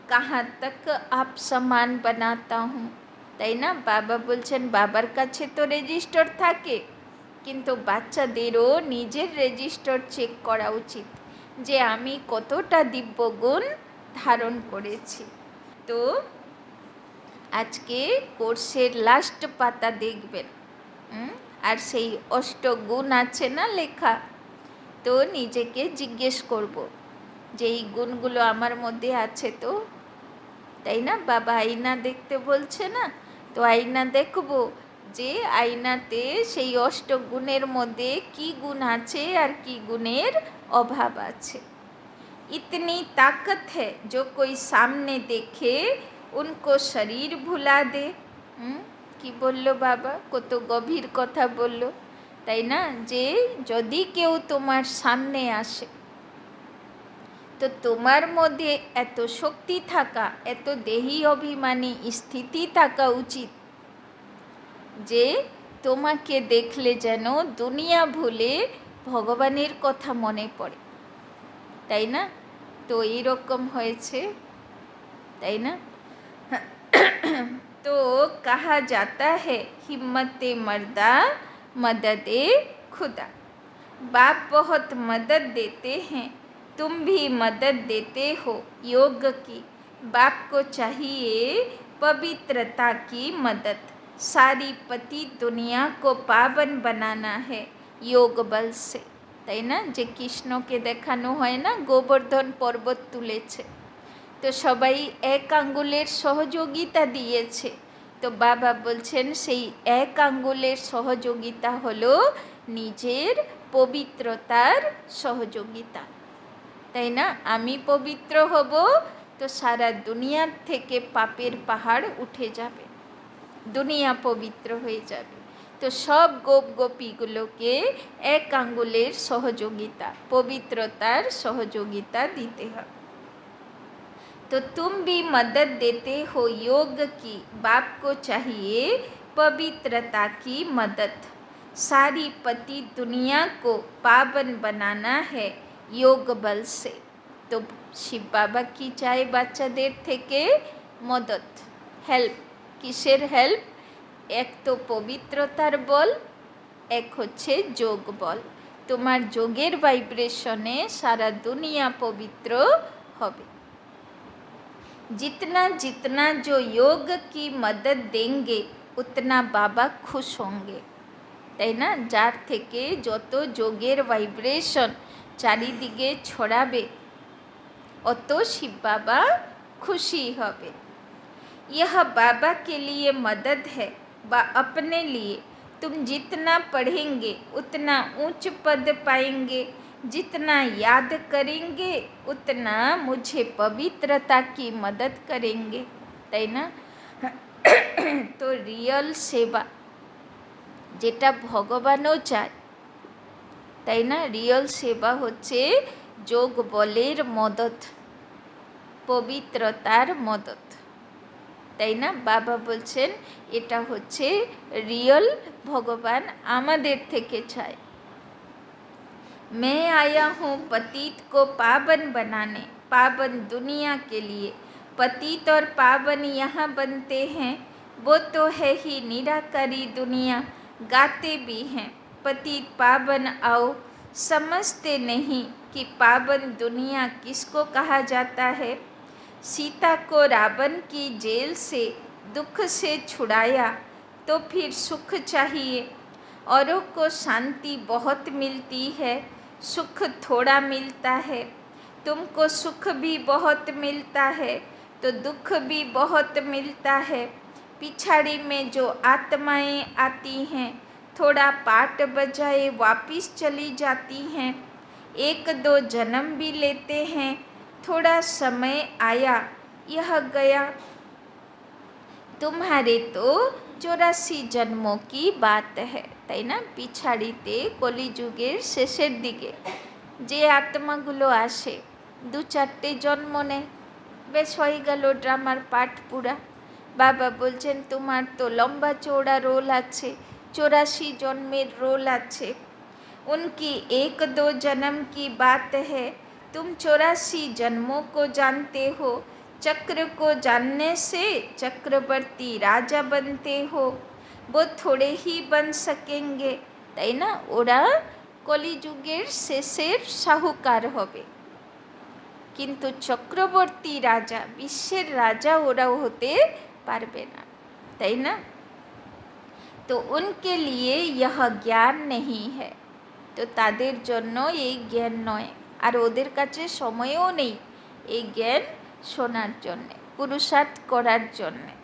कहाँ तक आप समान बनाता हूँ, তাই না? বাবা বলছেন বাবার কাছে তো রেজিস্টার থাকে, কিন্তু বাচ্চাদেরও নিজের রেজিস্টার চেক করা উচিত যে আমি কতটা দিব্যগুণ ধারণ করেছি। তো আজকে কোর্সের লাস্ট পাতা দেখবেন, আর সেই অষ্টগুণ আছে না লেখা। তো নিজেকে জিজ্ঞেস করব যে এই গুণগুলো আমার মধ্যে আছে তো, তাই না? বাবা আয়না দেখতে বলছে না, তো আয়না দেখব যে আয়নাতে সেই অষ্টগুণের মধ্যে কি গুণ আছে আর কি গুণের অভাব আছে। इतनी ताकत है जो कोई सामने देखे उनको शरीर भुला दे। কি বললো বাবা? কত গভীর কথা বললো, তাই না? যে যদি কেউ তোমার সামনে আসে তো তোমার মধ্যে এত শক্তি থাকা, এত দেহি অভিমানী স্থিতি থাকা উচিত যে তোমাকে দেখলে যেন দুনিয়া ভুলে ভগবানের কথা মনে পড়ে, তাই না? তো এইরকম হয়েছে, তাই না? तो कहा जाता है हिम्मते मर्दा मददे खुदा। बाप बहुत मदद देते हैं, तुम भी मदद देते हो योग की। बाप को चाहिए पवित्रता की मदद। सारी पति दुनिया को पावन बनाना है योग बल से, তাই না? যে কৃষ্ণকে দেখানো হয় না গোবর্ধন পর্বত তুলেছে, তো সবাই এক আঙ্গুলের সহযোগিতা দিয়েছে। তো বাবা বলছেন সেই এক আঙ্গুলের সহযোগিতা হলো নিজের পবিত্রতার সহযোগিতা, তাই না? আমি পবিত্র হব তো সারা দুনিয়ার থেকে পাপের পাহাড় উঠে যাবে, দুনিয়া পবিত্র হয়ে যাবে। তো সব গোপ গোপীগুলোকে এক আঙ্গুলের সহযোগিতা, পবিত্রতার সহযোগিতা দিতে হবে। तो तुम भी मदद देते हो योग की। बाप को चाहिए पवित्रता की मदद। सारी पति दुनिया को पावन बनाना है योग बल से। तो शिव बाबा की चाहे বাচ্চাদের থেকে মদত, হেল্প। কিসের হেল্প? এক তো পবিত্রতার বল, এক হচ্ছে যোগ বল। তোমার যোগের ভাইব্রেশনে সারা দুনিয়া পবিত্র হবে। जितना जितना जो योग की मदद देंगे उतना बाबा खुश होंगे, তাই না? যার থেকে যত যোগের ভাইব্রেশন চারিদিকে ছড়াবে অত শিব বাবা খুশি হবে। यह बाबा के लिए मदद है व अपने लिए। तुम जितना पढ़ेंगे उतना ऊंच पद पाएंगे, जितना याद करेंगे उतना मुझे पवित्रता की मदद करेंगे, তাই না? তো রিয়েল সেবা যেটা ভগবানও চায়, তাই না? রিয়েল সেবা হচ্ছে যোগ বলের মদত, পবিত্রতার মদত, তাই না? বাবা বলছেন এটা হচ্ছে রিয়েল ভগবান আমাদের থেকে চায়। मैं आया हूँ पतित को पावन बनाने, पावन दुनिया के लिए। पतित और पावन यहाँ बनते हैं, वो तो है ही निराकारी दुनिया। गाते भी हैं पतित पावन आओ, समझते नहीं कि पावन दुनिया किसको कहा जाता है। सीता को रावण की जेल से दुख से छुड़ाया तो फिर सुख चाहिए। औरों को शांति बहुत मिलती है, सुख थोड़ा मिलता है। तुमको सुख भी बहुत मिलता है तो दुख भी बहुत मिलता है। पिछाड़ी में जो आत्माएं आती हैं, थोड़ा पाठ बजाए वापिस चली जाती हैं। एक दो जन्म भी लेते हैं, थोड़ा समय आया यह गया। तुम्हारे तो 84 जन्मों की बात है, ताई ना। पिछाड़ीते कलिजुगेर शेषेर दिके जे आत्मागुलो आसे 2-4টে जन्म नेय, बेश हये गेल ड्रामार पाठ पूरा। बाबा बोलছেন तुम्हार तो लम्बा चौड़ा रोल आछे, 84 जन्मेर रोल आछे। उनकी 1-2 जन्म की बात है। तुम 84 जन्मों को जानते हो। चक्र को जानने से चक्रवर्ती राजा बनते हो। वो थोड़े ही बन सकेंगे, ताई ना। ओरा कलिजुगेर शेषेर साहुकार होबे, किन्तु चक्रवर्ती राजा, विश्वेर राजा ओरा होते पारबे ना, ताई ना। तो उनके लिए यह ज्ञान नहीं है, तो तादेर जन्य ये ज्ञान नय। और ओदेर काछे समयो नेই এই জ্ঞান शोनार जन्य, पुरुषार्थ करार जन्य।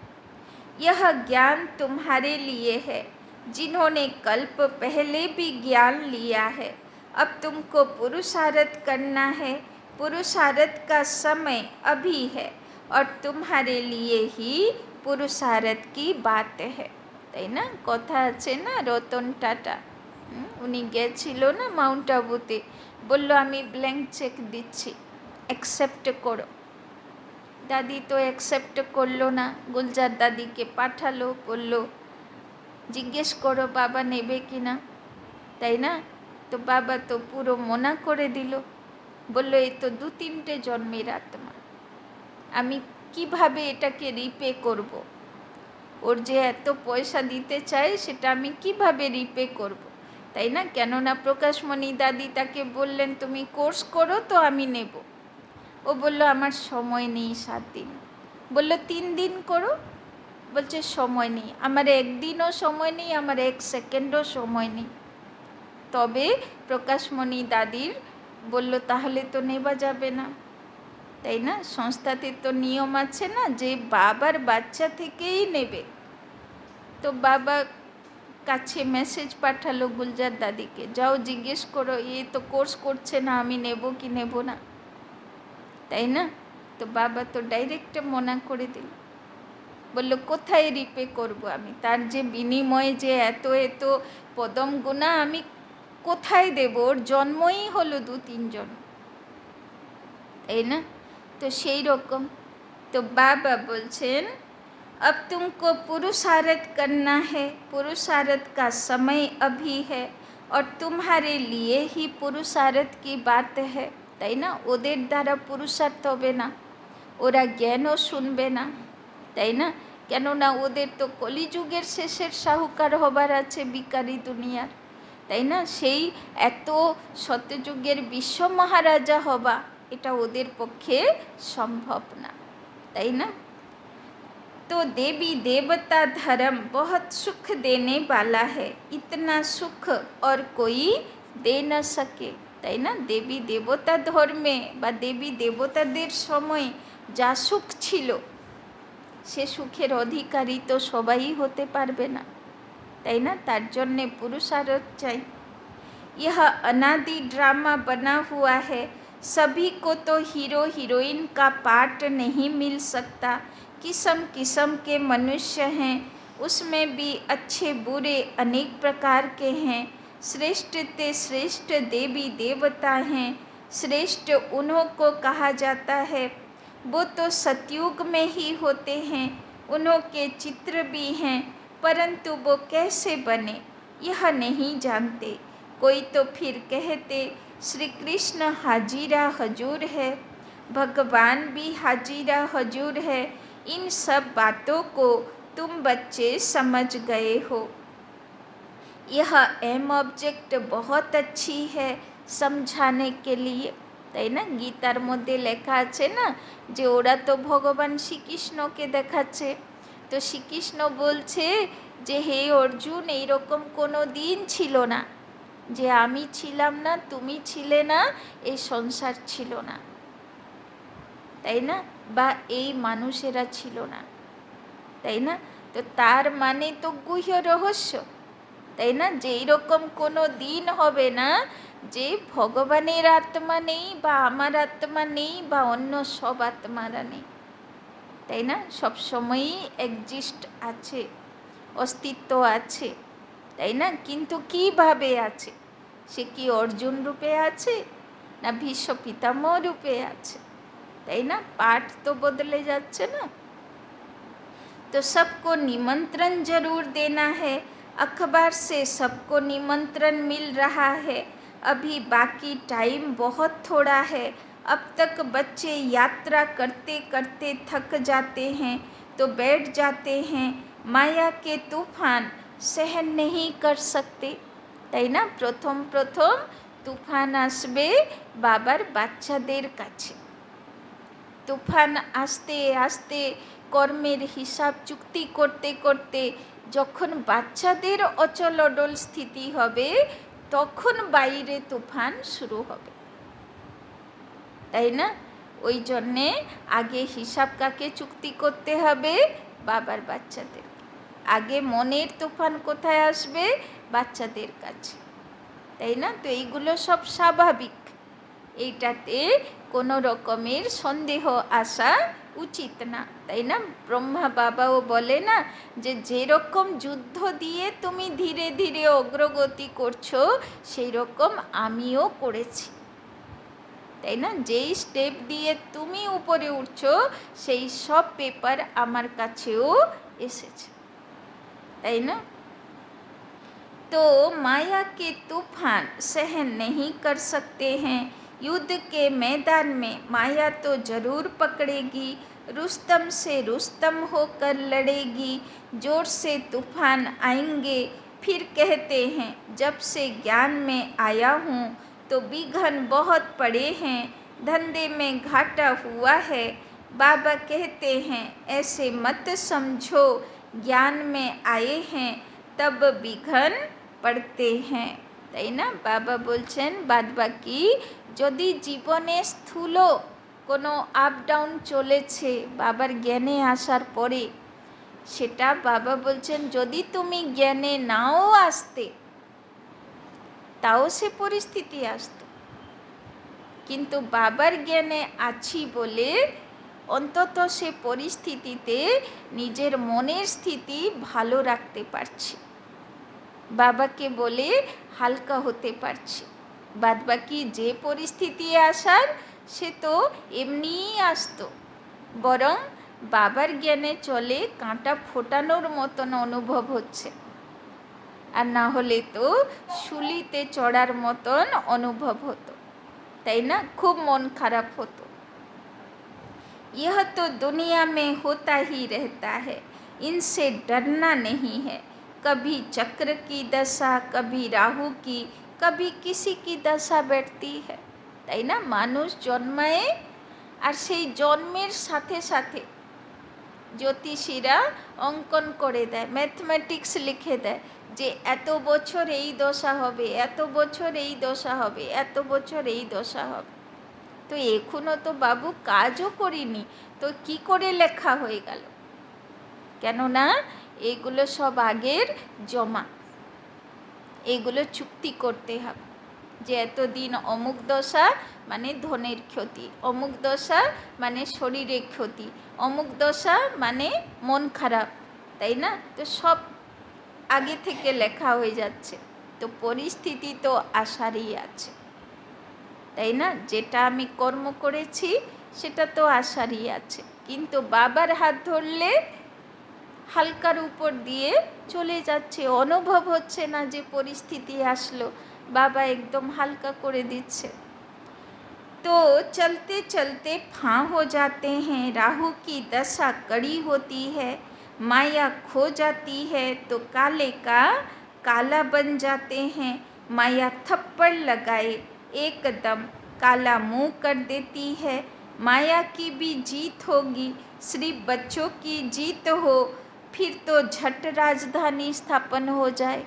यह ज्ञान तुम्हारे लिए है जिन्होंने कल्प पहले भी ज्ञान लिया है। अब तुमको पुरुषार्थ करना है। पुरुषार्थ का समय अभी है और तुम्हारे लिए ही पुरुषार्थ की बात है, ताई ना। कथा आछे ना, रतन टाटा उनी गेछिलो ना माउंट आबूते, बोल्लो आमी ब्लैंक चेक दिच्छी, एक्सेप्ट करो। दादी तो एक्सेप्ट करलो ना, गुलजार दादी के पाठालो, बोल्लो जिज्ञेस करो बाबा नेबे कि ना, ताई ना। तो बाबा तो पुरो मना करे दिल, बोल्लो ए तो 2-3টে जन्मेर आत्मा, आमी किभाबे एटाके रिपे करब। ओर जे एत पयसा दीते चाय सेटा आमी किभाबे रिपे करब, ताई ना। केनना प्रकाशमणि दादी ताके बोललेन तुमी कोर्स करो तो आमी नेब। ओ बोल्लो आमार समय नेই 7 दिन। बोल्लो 3 दिन करो, बोलছে समय নেই। আমার একদিনও সময় নেই, আমার 1 সেকেন্ডও সময় নেই। তবে প্রকাশমণি দাদির বলল তাহলে তো নেওয়া যাবে না, তাই না। সংস্থাতে তো নিয়ম আছে না যে বাবার বাচ্চা থেকেই নেবে। তো বাবা কাছে মেসেজ পাঠালো গুলজার দাদিকে, যাও জিজ্ঞেস করো এ তো কোর্স করছে না, আমি নেব কি নেব না, তাই না। তো বাবা তো ডাইরেক্ট মনা করে দিল, বলল কোথায় রিপে করব আমি, তার যে বিনিময়ে যে এত এত পদম গুণা আমি কোথায় দেব। ওর জন্মই হলো 2-3 জন্ম, তাই না। তো সেই রকম তো বাবা বলছেন अब तुमको पुरुषार्थ करना है। पुरुषार्थ का समय अभी है और तुम्हारे लिए ही पुरुषार्थ की बात है, তাই না। ওদের দ্বারা পুরুষার্থ হবে না, ওরা জ্ঞানও শুনবে না, তাই না। কেননা ওদের তো কলিযুগের শেষের সাহুকার হবার আছে বিকারী দুনিয়ার, তাই না। সেই এত সত্যযুগের বিশ্ব মহারাজা হবা এটা ওদের পক্ষে সম্ভব না, তাই না। तो देवी देवता धर्म बहुत सुख देने वाला है, इतना सुख और कोई दे न सके, তাই না। দেবী দেবতা ধর্মে বা দেবী দেবতাদের সময় যা সুখ ছিল সে সুখের অধিকারী তো সবাই হতে পারবে না, তাই না। তার জন্যে পুরুষার্থ চাই। यह अनादि ड्रामा बना हुआ है, सभी को तो हीरो हीरोइन का पार्ट नहीं मिल सकता। किस्म किस्म के मनुष्य हैं, उसमें भी अच्छे बुरे अनेक प्रकार के हैं। श्रेष्ठ ते श्रेष्ठ देवी देवता हैं। श्रेष्ठ उन्हों को कहा जाता है, वो तो सतयुग में ही होते हैं। उन्हों के चित्र भी हैं, परंतु वो कैसे बने यह नहीं जानते। कोई तो फिर कहते श्री कृष्ण हाजीरा हजूर है, भगवान भी हाजीरा हजूर है। इन सब बातों को तुम बच्चे समझ गए हो। यह एम ऑब्जेक्ट बहुत अच्छी है, समझाने के लिए, তাই না? গীতার মধ্যে লেখা আছে না যে ওরা তো ভগবান শ্রীকৃষ্ণকে দেখাচ্ছে। তো শ্রীকৃষ্ণ বলছে যে হে অর্জুন, এইরকম কোনো দিন ছিল না যে আমি ছিলাম না, তুমি ছিলে না, এই সংসার ছিল না, তাই না? বা এই মানুষেরা ছিল না, তাই না? তো তার মানে তো গুহ্য রহস্য, তাই না? যে এইরকম কোনো দিন হবে না যে ভগবানের আত্মা নেই বা আমার আত্মা নেই বা অন্য সব আত্মারা নেই, তাই না? সব সময়ই এক্সিস্ট আছে, অস্তিত্ব আছে, তাই না? কিন্তু কীভাবে আছে? সে কি অর্জুন রূপে আছে না ভীষ্ম পিতামহ রূপে আছে, তাই না? পাঠ তো বদলে যাচ্ছে না। तो सबको निमंत्रण जरूर देना है, अखबार से सबको निमंत्रण मिल रहा है, अभी बाकी टाइम बहुत थोड़ा है, अब तक बच्चे यात्रा करते करते थक जाते हैं तो बैठ जाते हैं, माया के तूफान सहन नहीं कर सकते, তাই না? প্রথম প্রথম তুফান আসবে বাবার বাচ্চাদের কাছে। তুফান আস্তে আস্তে কর্মের হিসাব চুক্তি করতে করতে যখন বাচ্চাদের অচল অডল স্থিতি হবে তখন বাইরে তুফান শুরু হবে, তাই না? ওই জন্যে আগে হিসাব কাকে চুক্তি করতে হবে? বাবার বাচ্চাদের। আগে মনের তুফান কোথায় আসবে? বাচ্চাদের কাছে, তাই না? তো এইগুলো সব স্বাভাবিক, এইটাতে কোনো রকমের সন্দেহ আসা উচিত না, তাই না? ব্রহ্মা বাবাও বলে না যে যেরকম যুদ্ধ দিয়ে তুমি ধীরে ধীরে অগ্রগতি করছো সেই রকম আমিও করেছি, তাই না? যেই স্টেপ দিয়ে তুমি উপরে উঠছো সেই সব পেপার আমার কাছেও এসেছে, তাই না? तो माया के तूफान सहन नहीं कर सकते हैं, युद्ध के मैदान में माया तो जरूर पकड़ेगी, रुस्तम से रुस्तम होकर लड़ेगी, जोर से तूफान आएंगे फिर कहते हैं जब से ज्ञान में आया हूँ तो विघ्न बहुत पड़े हैं, धंधे में घाटा हुआ है, बाबा कहते हैं ऐसे मत समझो, ज्ञान में आए हैं तब विघ्न पड़ते हैं, তাই না? বাবা বলছেন বাদ বাকি যদি জীবনে স্থূল কোনো আপ ডাউন চলেছে বাবার জ্ঞানে আসার পরে, সেটা বাবা বলছেন যদি তুমি জ্ঞানে নাও আসতে তাও সে পরিস্থিতি আসতো, কিন্তু বাবার জ্ঞানে আছি বলে অন্তত সে পরিস্থিতিতে নিজের মনের স্থিতি ভালো রাখতে পারছি, বাবাকে বলে হালকা হতে পারছি। বাদবাকি যে পরিস্থিতি আসার সে তো এমনিই আসতো, বরং বাবার জ্ঞানে চলে কাঁটা ফোটানোর মতন অনুভব হচ্ছে, আর না হলে তো শুলিতে চড়ার মতন অনুভব হতো, তাই না? খুব মন খারাপ হতো। यह तो दुनिया में होता ही रहता है, इनसे डरना नहीं है, कभी चक्र की दशा, कभी राहु की, कभी किसी की दशा बैठती है, তাই না? মানুষ জন্মায় আর সেই জন্মের সাথে সাথে জ্যোতিষীরা অঙ্কন করে দেয়, ম্যাথমেটিক্স লিখে দেয় যে এত বছর এই দশা হবে, এত বছর এই দশা হবে, এত বছর এই দশা হবে। তো এখনও তো বাবু কাজও করিনি, তো কি করে লেখা হয়ে গেল? কেননা এগুলো সব আগের জমা, এগুলো চুক্তি করতে হবে যে এতদিন অমুক দশা মানে ধনের ক্ষতি, অমুক দশা মানে শরীরের ক্ষতি, অমুক দশা মানে মন খারাপ, তাই না? তো সব আগে থেকে লেখা হয়ে যাচ্ছে, তো পরিস্থিতি তো আসারই আছে, তাই না? যেটা আমি কর্ম করেছি সেটা তো আসারই আছে, কিন্তু বাবার হাত ধরলে হালকার উপর দিয়ে চলে যাচ্ছে, অনুভব হচ্ছে না যে পরিস্থিতি আসলো, বাবা একদম হালকা করে দিচ্ছে। तो चलते चलते फां हो जाते हैं, राहु की दशा कड़ी होती है, माया खो जाती है तो काले का काला बन जाते हैं, माया थप्पड़ लगाए एकदम काला मुंह कर देती है। माया की भी जीत होगी, सिर्फ बच्चों की जीत हो, फिर तो झट राजधानी स्थापन हो जाए।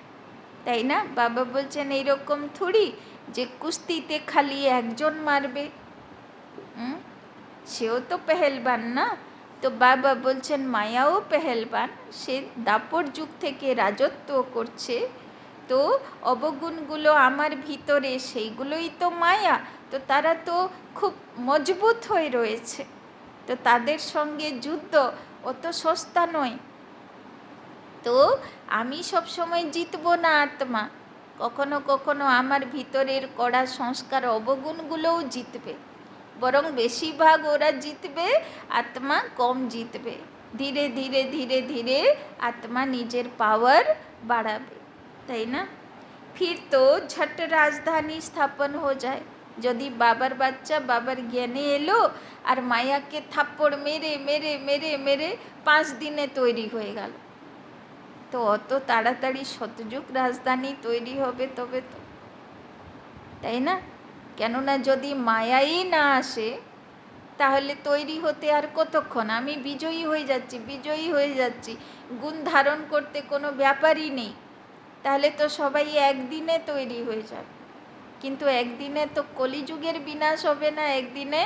তাই না? বাবা বলছেন এইরকম থুড়ি যে কুস্তিতে খালি একজন মারবে, সেও তো পেহেলবান না। তো বাবা বলছেন মায়াও পেহেলবান, সে দাপর যুগ থেকে রাজত্ব করছে। তো অবগুণগুলো আমার ভিতরে, সেইগুলোই তো মায়া। তো তারা তো খুব মজবুত হয়ে রয়েছে, তো তাদের সঙ্গে যুদ্ধ অত সস্তা নয়। তো আমি সবসময় জিতবো না আত্মা, কখনো কখনো আমার ভিতরের কড়া সংস্কার অবগুণগুলোও জিতবে, বরং বেশিরভাগ ওরা জিতবে, আত্মা কম জিতবে। ধীরে ধীরে ধীরে ধীরে আত্মা নিজের পাওয়ার বাড়াবে, তাই না? ফির তো ঝট রাজধানী স্থাপন হয়ে যায়। যদি বাবার বাচ্চা বাবার জ্ঞানে এলো আর মায়াকে থাপ্পড় মেরে মেরে মেরে মেরে 5 দিনে তৈরি হয়ে গেল, তো অত তাড়াতাড়ি শতযুগ রাজধানী তৈরি হবে তবে তো, তাই না? কেননা যদি মায়াই না আসে তাহলে তৈরি হতে আর কতক্ষণ? আমি বিজয়ী হয়ে যাচ্ছি, বিজয়ী হয়ে যাচ্ছি, গুণ ধারণ করতে কোনো ব্যাপারই নেই, তাহলে তো সবাই একদিনে তৈরি হয়ে যাবে। কিন্তু একদিনে তো কলিযুগের বিনাশ হবে না, একদিনে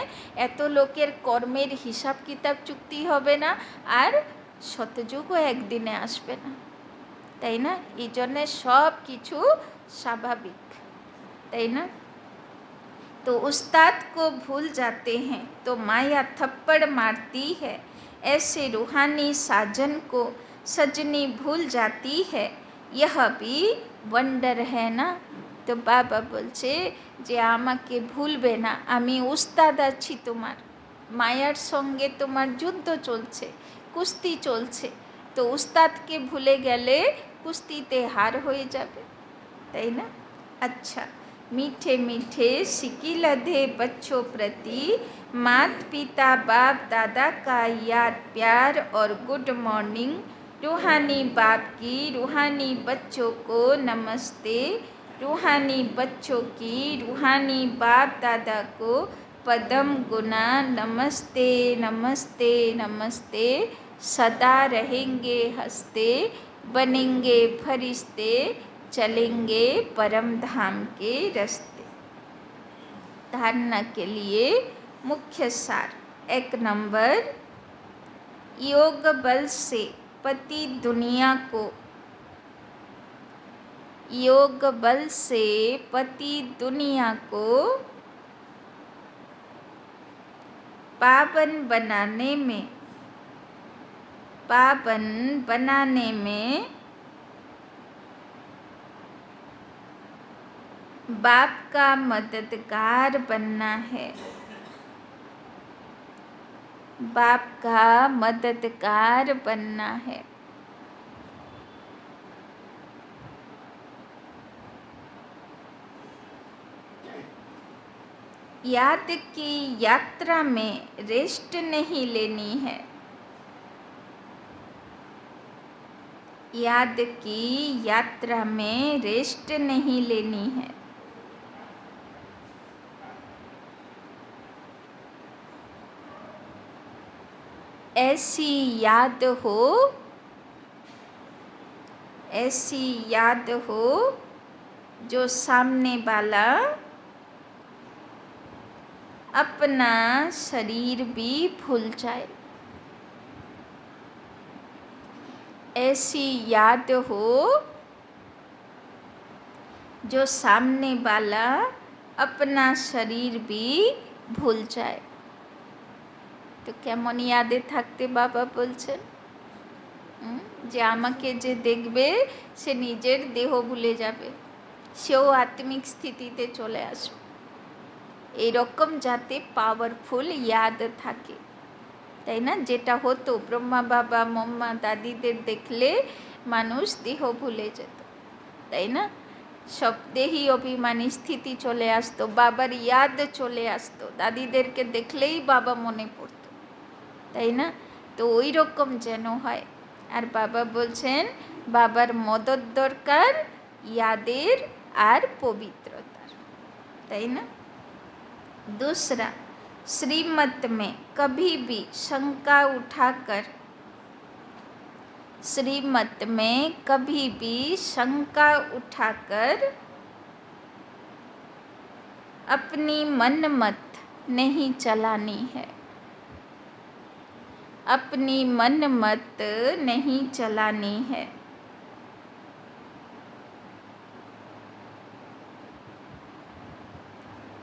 এত লোকের কর্মের হিসাব কিতাব চুক্তি হবে না, আর শতযুগও একদিনে আসবে না, তাই না? এই জন্যে সব কিছু স্বাভাবিক, তাই না? तो उस्ताद को भूल जाते हैं तो माया थप्पड़ मारती है, ऐसे रूहानी साजन को सजनी भूल जाती है, यह भी वंडर है ना। তো বাবা বলছে যে আমাকে ভুলবে না, আমি উস্তাদ আছি তোমার, মায়ার সঙ্গে তোমার যুদ্ধ চলছে, কুস্তি চলছে। তো উস্তাদকে ভুলে গেলে কুস্তিতে হার হয়ে যাবে, তাই না? अच्छा, मीठे मीठे सिकी लधे बच्चों प्रति मात पिता बाप दादा का याद प्यार और गुड मॉर्निंग। रूहानी बाप की रूहानी बच्चों को नमस्ते, रूहानी बच्चों की रूहानी बाप दादा को पदम गुना नमस्ते नमस्ते नमस्ते। सदा रहेंगे हंसते, बनेंगे फरिश्ते, चलेंगे परम धाम के रास्ते। धारणा के लिए मुख्य सार। 1 नंबर, योग बल से पति दुनिया को, योग बल से पति दुनिया को पावन बनाने में, पावन बनाने में बाप का मददगार बनना है, बाप का मददगार बनना है। याद की यात्रा में रेस्ट नहीं लेनी है, याद की यात्रा में रेस्ट नहीं लेनी है। ऐसी याद हो, ऐसी याद हो जो सामने वाला अपना शरीर भी भूल जाए, ऐसी याद हो जो सामने वाला अपना शरीर भी भूल जाए। তো কেমন ইয়াদে থাকতে বাবা বলছেন যে আমাকে যে দেখবে সে নিজের দেহ ভুলে যাবে, সেও আত্মিক স্থিতিতে চলে আসবে। এইরকম যাতে পাওয়ারফুল ইয়াদ থাকে, তাই না? যেটা হতো ব্রহ্মা বাবা মম্মা দাদিদের দেখলে মানুষ দেহ ভুলে যেত, তাই না? সব দেহি অভিমানী স্থিতি চলে আসতো, বাবার ইয়াদ চলে আসতো, দাদিদেরকে দেখলেই বাবা মনে পড়তো, তাই না? তো ওই রকম যেন হয়। আর বাবা বলছেন বাবার মদত দরকার ইয়াদের আর পবিত্রতার, है ना। दूसरा, श्रीमत में कभी भी शंका उठाकर, श्रीमत में कभी भी शंका उठाकर अपनी मनमत नहीं चलानी है, अपनी मनमत नहीं चलानी है।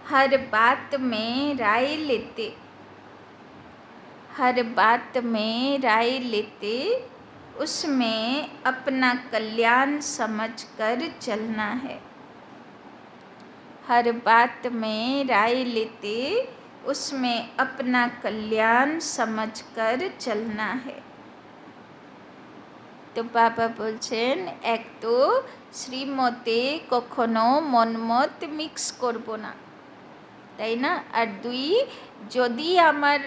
हर बात में राय लेते, हर बात में राय लेते उसमें अपना कल्याण समझकर चलना है। हर बात में राय लेते उसमें अपना कल्याण समझकर चलना है। तो बाबा बोलছেন, एक तो শ্রীমতে কখনো মনমত মিক্স করব না, তাই না। আর দুই, যদি আমার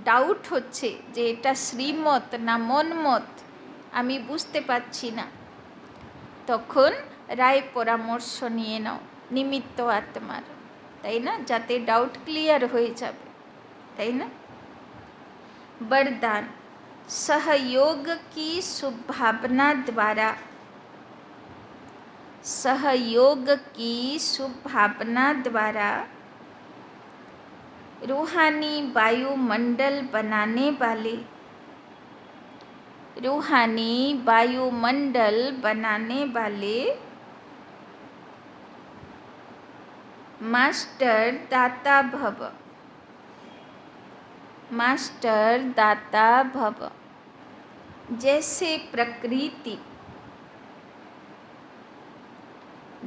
ডাউট হচ্ছে যে এটা শ্রীমত না মনমত আমি বুঝতে পারছি না, তখন রায় পরামর্শ নিয়ে নাও নিমিত্ত আত্মার, তাই না, যাতে ডাউট ক্লিয়ার হয়ে যাবে, তাই না। वरदान, सहयोग की शुभ भावना द्वारा, सहयोग की शुभ भावना द्वारा रूहानी वायुमंडल बनाने वाले, रूहानी वायुमंडल बनाने वाले मास्टर दाता भव, मास्टर दाता भव। जैसे प्रकृति,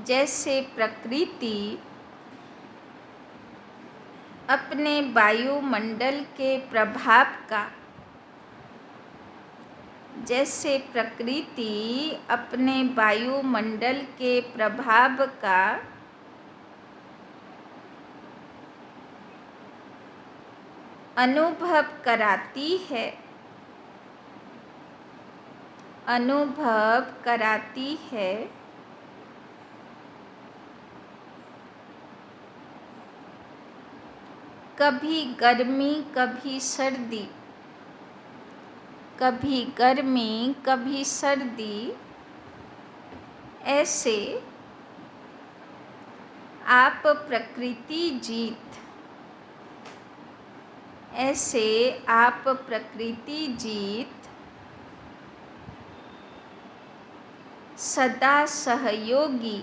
जैसे प्रकृति अपने वायुमंडल के प्रभाव का, जैसे प्रकृति अपने वायुमंडल के प्रभाव का अनुभव कराती है, अनुभव कराती है, कभी गर्मी कभी सर्दी, कभी गर्मी कभी सर्दी, ऐसे आप प्रकृति जीत, ऐसे आप प्रकृति जीत सदा सहयोगी,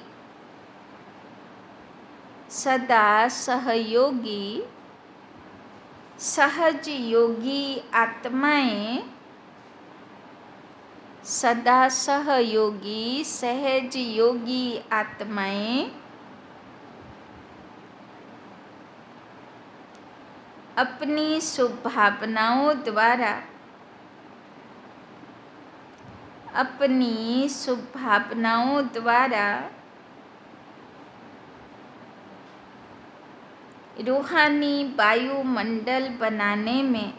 सदा सहयोगी सहज योगी आत्माएं, सदा सहयोगी सहज योगी आत्माएं अपनी शुभ भावनाओं द्वारा, अपनी शुभ भावनाओं द्वारा रूहानी वायुमंडल बनाने में,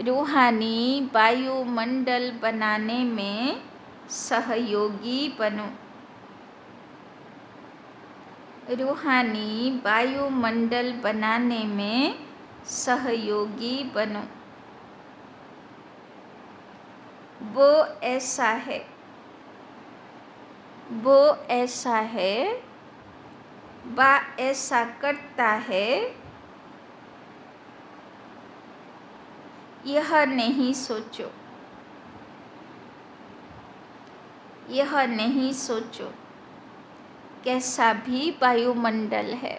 रूहानी वायुमंडल बनाने में सहयोगी बनो, रूहानी वायुमंडल बनाने में सहयोगी बनो। वो ऐसा है, वो ऐसा है, वह ऐसा करता है, यह नहीं सोचो, यह नहीं सोचो कैसा भी वायुमंडल है,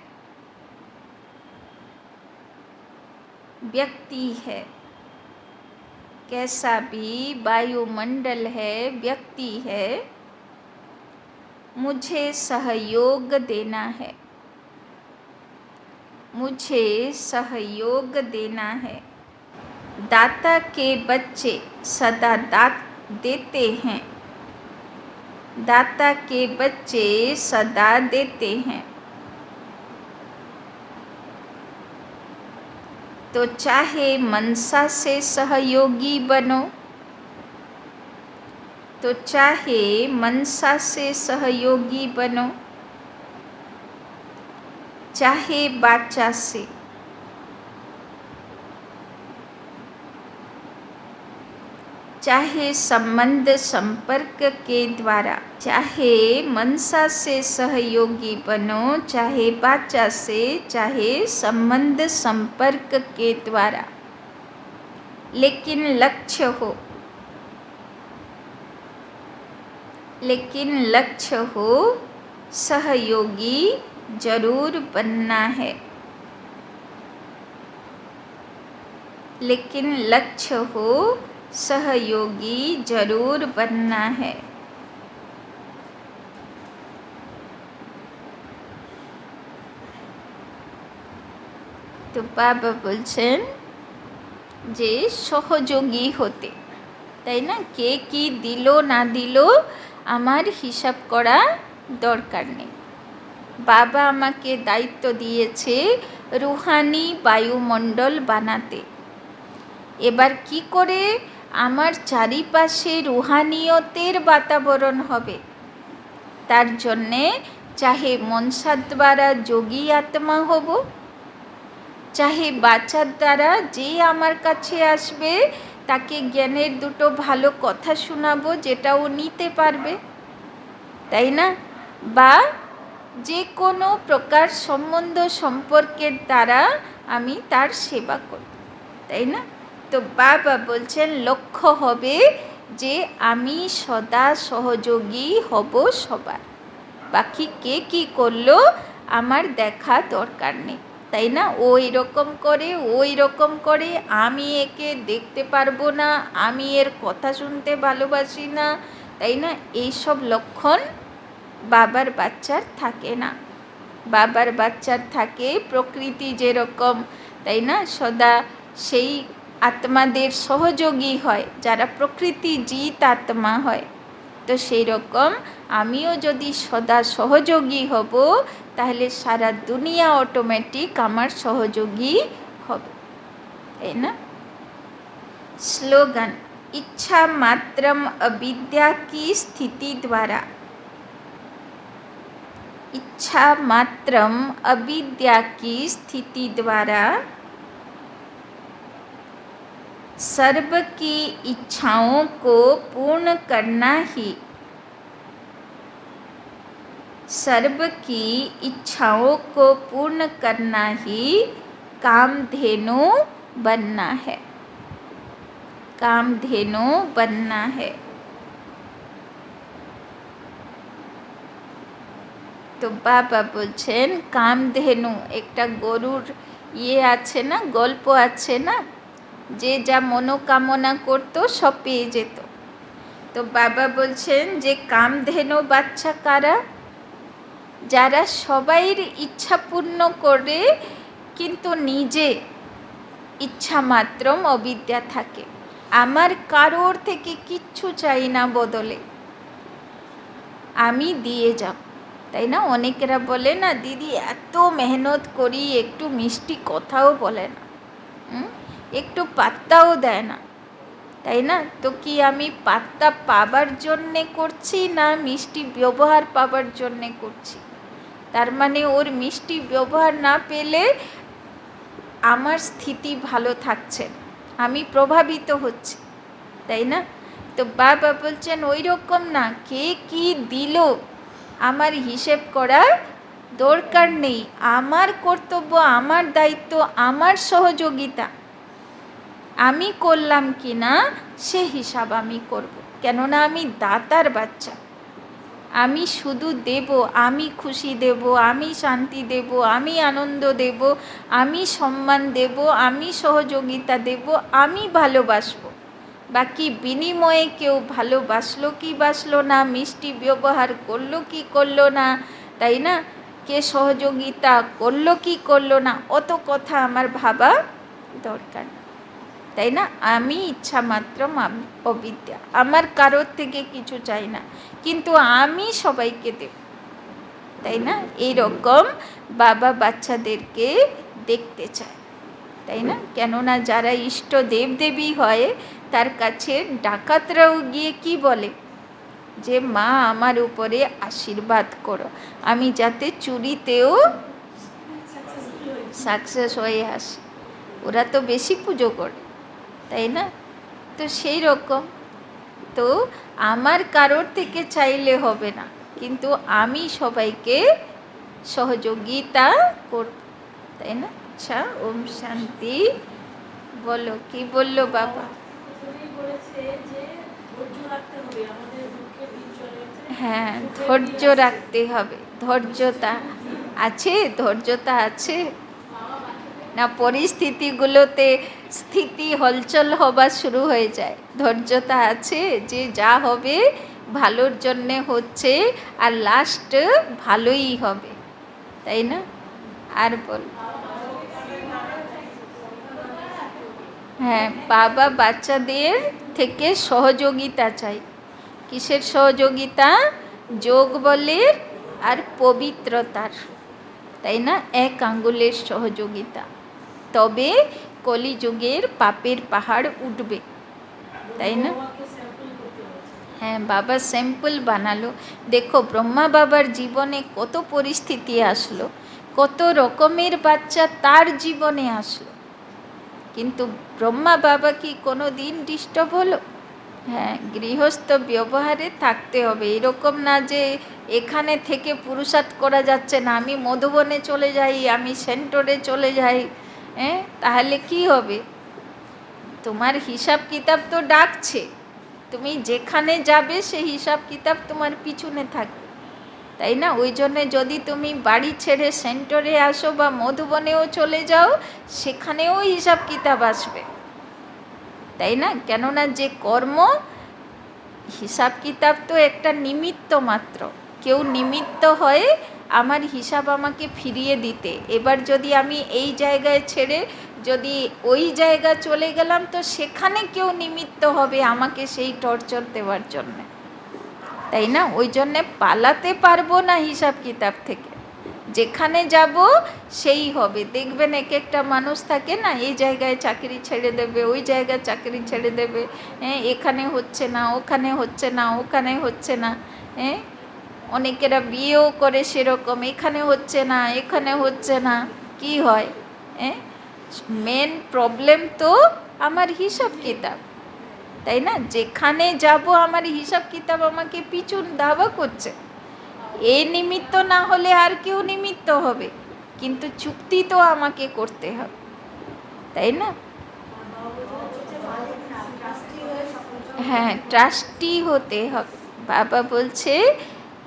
व्यक्ति है, कैसा भी वायुमंडल है, व्यक्ति है, मुझे सहयोग देना है, मुझे सहयोग देना है। दाता के बच्चे सदा दात देते हैं, दाता के बच्चे सदा देते हैं। तो चाहे मनसा से सहयोगी बनो, तो चाहे मनसा से सहयोगी बनो, चाहे वाचा से, चाहे संबंध संपर्क के द्वारा, चाहे मनसा से सहयोगी बनो, चाहे वाचा से, चाहे संबंध संपर्क के द्वारा, लेकिन लक्ष्य हो, लेकिन लक्ष्य हो सहयोगी जरूर बनना है, लेकिन लक्ष्य हो सहयोगी जरूर बनना है। তো বাবা বলছেন যে সহযোগী হতে, তাই না? কে কি দিল না দিল আমার হিসাব করা দরকার নেই। বাবা আমাকে দায়িত্ব দিয়েছে রুহানি বায়ুমণ্ডল বানাতে। এবার কি করে আমার চারিপাশে রুহানিয়তের বাতাবরণ হবে, তার জন্যে চাহে মনসার দ্বারা যোগী আত্মা হব, চাহে বাচার দ্বারা যে আমার কাছে আসবে তাকে জ্ঞানের দুটো ভালো কথা শোনাবো যেটা ও নিতে পারবে, তাই না? বা যে কোনো প্রকার সম্বন্ধ সম্পর্কের দ্বারা আমি তার সেবা করব, তাই না? তো বাবা বলছেন লক্ষ্য হবে যে আমি সদা সহযোগী হব সবার, বাকি কে কী করলো আমার দেখা দরকার নেই, তাই না? ও এরকম করে, ও এরকম করে, আমি একে দেখতে পারবো না, আমি এর কথা শুনতে ভালোবাসি না, তাই না? এইসব লক্ষণ বাবার বাচ্চার থাকে না। বাবার বাচ্চার থাকে প্রকৃতি যেরকম, তাই না? সদা সেই আত্মাদের সহযোগী হয় যারা প্রকৃতি জিত আত্মা হয়। তো সেই রকম আমিও যদি সদা সহযোগী হব তাহলে সারা দুনিয়া অটোমেটিক আমার সহযোগী হবে, তাই না? স্লোগান, ইচ্ছা মাত্রম অবিদ্যা কি স্থিতি দ্বারা, इच्छा मात्रम अविद्या की स्थिति द्वारा सर्व की इच्छाओं को पूर्ण करना ही, सर्व की इच्छाओं को पूर्ण करना ही कामधेनु बनना है, कामधेनु बनना है। তো বাবা বলছেন কামধেনু একটা গরুর আছে না, গল্প আছে না, যে যা মনোকামনা করতো সব পেয়ে যেত। তো বাবা বলছেন যে কামধেনু বাচ্চা কারা? যারা সবাইয়ের ইচ্ছা পূর্ণ করে কিন্তু নিজে ইচ্ছা মাত্রম অবিদ্যা থাকে, আমার কারোর থেকে কিচ্ছু চাই না, বদলে আমি দিয়ে যাব, তাই না? অনেকেরা বলে না দিদি এত মেহনত করি একটু মিষ্টি কথাও বলে না, একটু পাত্তাও দেয় না, তাই না? তো কি আমি পাত্তা পাবার জন্যে করছি না মিষ্টি ব্যবহার পাবার জন্যে করছি? তার মানে ওর মিষ্টি ব্যবহার না পেলে আমার স্থিতি ভালো থাকছে, আমি প্রভাবিত হচ্ছি, তাই না? তো বাবা বলছেন ওই রকম না, কে কি দিল আমার হিসেব করার দরকার নেই, আমার কর্তব্য, আমার দায়িত্ব, আমার সহযোগিতা আমি করলাম কি না সে হিসাব আমি করব, কেননা আমি দাতার বাচ্চা, আমি শুধু দেব, আমি খুশি দেব, আমি শান্তি দেব, আমি আনন্দ দেব, আমি সম্মান দেব, আমি সহযোগিতা দেব, আমি ভালোবাসবো। বাকি বিনিময়ে কেউ ভালোবাসলো কি বাসলো না, মিষ্টি ব্যবহার করলো কি করলো না, তাই না, কে সহযোগিতা করলো কি করলো না, অত কথা আমার ভাবা দরকার, তাই না? আমি ইচ্ছা মাত্র অবিদ্যা, আমার কারোর থেকে কিছু চাই না, কিন্তু আমি সবাইকে দেব, তাই না? এইরকম বাবা বাচ্চাদেরকে দেখতে চায়, তাই না? কেননা যারা ইষ্ট দেবদেবী হয় তার কাছে ডাকাতরাও গিয়ে কি বলে যে মা আমার উপরে আশীর্বাদ করো, আমি যাতে চুরিতেও সাকসেস হয়ে আসে। ওরা তো বেশি পুজো করে, তাই না? তো সেই রকম, তো আমার কারোর থেকে চাইলে হবে না, কিন্তু আমি সবাইকে সহযোগিতা করব, তাই না? আচ্ছা, ওম শান্তি। বলো, কি বললো বাবা? হ্যাঁ, ধৈর্য রাখতে হবে। ধৈর্যতা আছে? ধৈর্যতা আছে না? পরিস্থিতিগুলোতে স্থিতি হলচল হওয়া শুরু হয়ে যায়। ধৈর্যতা আছে যে যা হবে ভালোর জন্যে হচ্ছে, আর লাস্ট ভালোই হবে, তাই না? আর বল। হ্যাঁ, বাবা বাচ্চাদের থেকে সহযোগিতা চাই। কিসের সহযোগিতা? যোগ বলের আর পবিত্রতার, তাই না? এক আঙ্গুলের সহযোগিতা, তবে কলিযুগের পাপের পাহাড় উঠবে, তাই না? হ্যাঁ, বাবা স্যাম্পল বানালো। দেখো ব্রহ্মা বাবার জীবনে কত পরিস্থিতি আসলো, কত রকমের বাচ্চা তার জীবনে আসলো, কিন্তু ব্রহ্মা বাবা কি কোনো দিন ডিস্টার্ব হলো? হ্যাঁ, গৃহস্থ ব্যবহারে থাকতে হবে। এরকম না যে এখানে থেকে পুরুষার্থ করা যাচ্ছে না, আমি মধুবনে চলে যাই, আমি সেন্টরে চলে যাই, হ্যাঁ, তাহলে কি হবে? তোমার হিসাব কিতাব তো ডাকছে, তুমি যেখানে যাবে সেই হিসাব কিতাব তোমার পিছনে থাকবে, তাই না? ওই জন্যে যদি তুমি বাড়ি ছেড়ে সেন্টরে আসো বা মধুবনেও চলে যাও, সেখানেও হিসাব কিতাব আসবে, তাই না? কেননা যে কর্ম, হিসাব কিতাব তো একটা নিমিত্ত মাত্র। কেউ নিমিত্ত হয়ে আমার হিসাব আমাকে ফিরিয়ে দিতে। এবার যদি আমি এই জায়গায় ছেড়ে যদি ওই জায়গা চলে গেলাম, তো সেখানে কেউ নিমিত্ত হবে আমাকে সেই টর্চার দেওয়ার জন্যে, তাই না? ওই জন্যে পালাতে পারবো না হিসাব কিতাব থেকে। যেখানে যাব সেই হবে। দেখবেন এক একটা মানুষ থাকে না, এই জায়গায় চাকরি ছেড়ে দেবে, ওই জায়গায় চাকরি ছেড়ে দেবে, হ্যাঁ, এখানে হচ্ছে না, ওখানে হচ্ছে না, ওখানে হচ্ছে না, হ্যাঁ, অনেকেরা বিয়েও করে সেরকম, এখানে হচ্ছে না, এখানে হচ্ছে না, কি হয়? হ্যাঁ, মেন প্রবলেম তো আমার হিসাব কিতাব, তাই না? যেখানে যাব আমার হিসাব কিতাব আমাকে পিছন ধাওয়া করছে। এই নিমিত্ত না হলে আর কেউ নিমিত্ত হবে, কিন্তু চুক্তি তো আমাকে করতে হবে, তাই না? হ্যাঁ, ট্রাস্টি হতে হবে। বাবা বলছে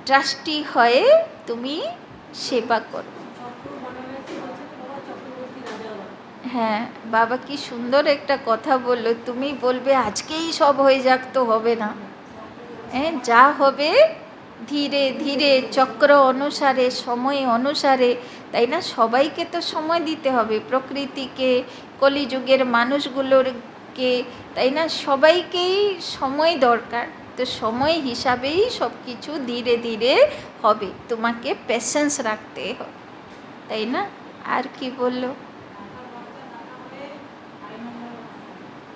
ট্রাস্টি হয়ে তুমি সেবা করো। হ্যাঁ, বাবা কি সুন্দর একটা কথা বললো। তুমি বলবে আজকেই সব হয়ে যাক, তো হবে না। হ্যাঁ, যা হবে ধীরে ধীরে চক্র অনুসারে, সময় অনুসারে, তাই না? সবাইকে তো সময় দিতে হবে, প্রকৃতিকে, কলিযুগের মানুষগুলোরকে, তাই না? সবাইকেই সময় দরকার। তো সময় হিসাবেই সব কিছু ধীরে ধীরে হবে, তোমাকে পেশেন্স রাখতে হবে, তাই না? আর কি বললো?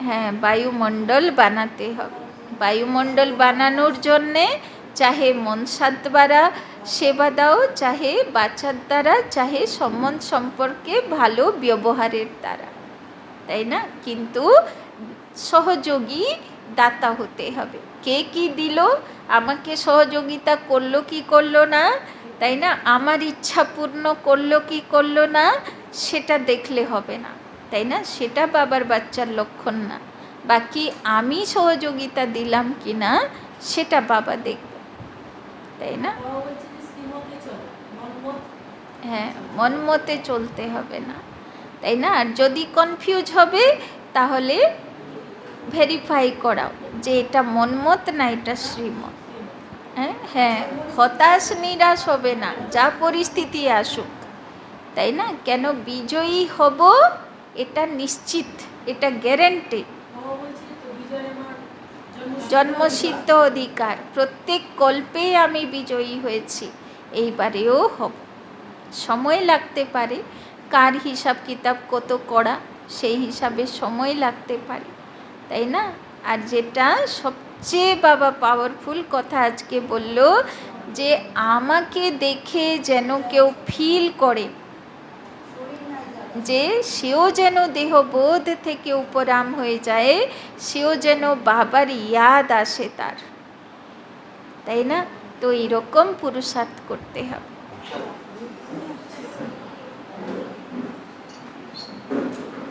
হ্যাঁ, বায়ুমণ্ডল বানাতে হবে। বায়ুমণ্ডল বানানোর জন্যে চাহে মনসার দ্বারা সেবা দাও, চাহে বাচ্চার দ্বারা, চাহে সম্বন্ধ সম্পর্কে ভালো ব্যবহারের দ্বারা, তাই না? কিন্তু সহযোগী দাতা হতে হবে। কে কি দিল, আমাকে সহযোগিতা করলো কি করলো না, তাই না? আমার ইচ্ছা পূর্ণ করলো কি করলো না, সেটা দেখলে হবে না, তাই না? সেটা বাবার বাচ্চার লক্ষণ না। বাকি আমি সহযোগিতা দিলাম কি না সেটা বাবা দেখবে, তাই না? হ্যাঁ, মন মতে চলতে হবে না, তাই না? আর যদি কনফিউজ হবে তাহলে ভেরিফাই করাও যে এটা মনমত না এটা শ্রীমত। হ্যাঁ হ্যাঁ, হতাশ নিরাশ হবে না, যা পরিস্থিতি আসুক, তাই না? কেন বিজয়ী হব এটা নিশ্চিত, এটা গ্যারেন্টি, জন্মসিদ্ধ অধিকার। প্রত্যেক কল্পে আমি বিজয়ী হয়েছি, এইবারেও হব। সময় লাগতে পারে, কার হিসাব কিতাব কত করা সেই হিসাবে সময় লাগতে পারে, তাই না? আর যেটা সবচেয়ে বাবা পাওয়ারফুল কথা আজকে বলল, যে আমাকে দেখে যেন কেউ ফিল করে, যে সেও যেন দেহবোধ থেকে উপরাম হয়ে যায়, সেও যেন বাবার ইয়াদ আসে তার, তাই না? তো এইরকম পুরুষার্থ করতে হবে।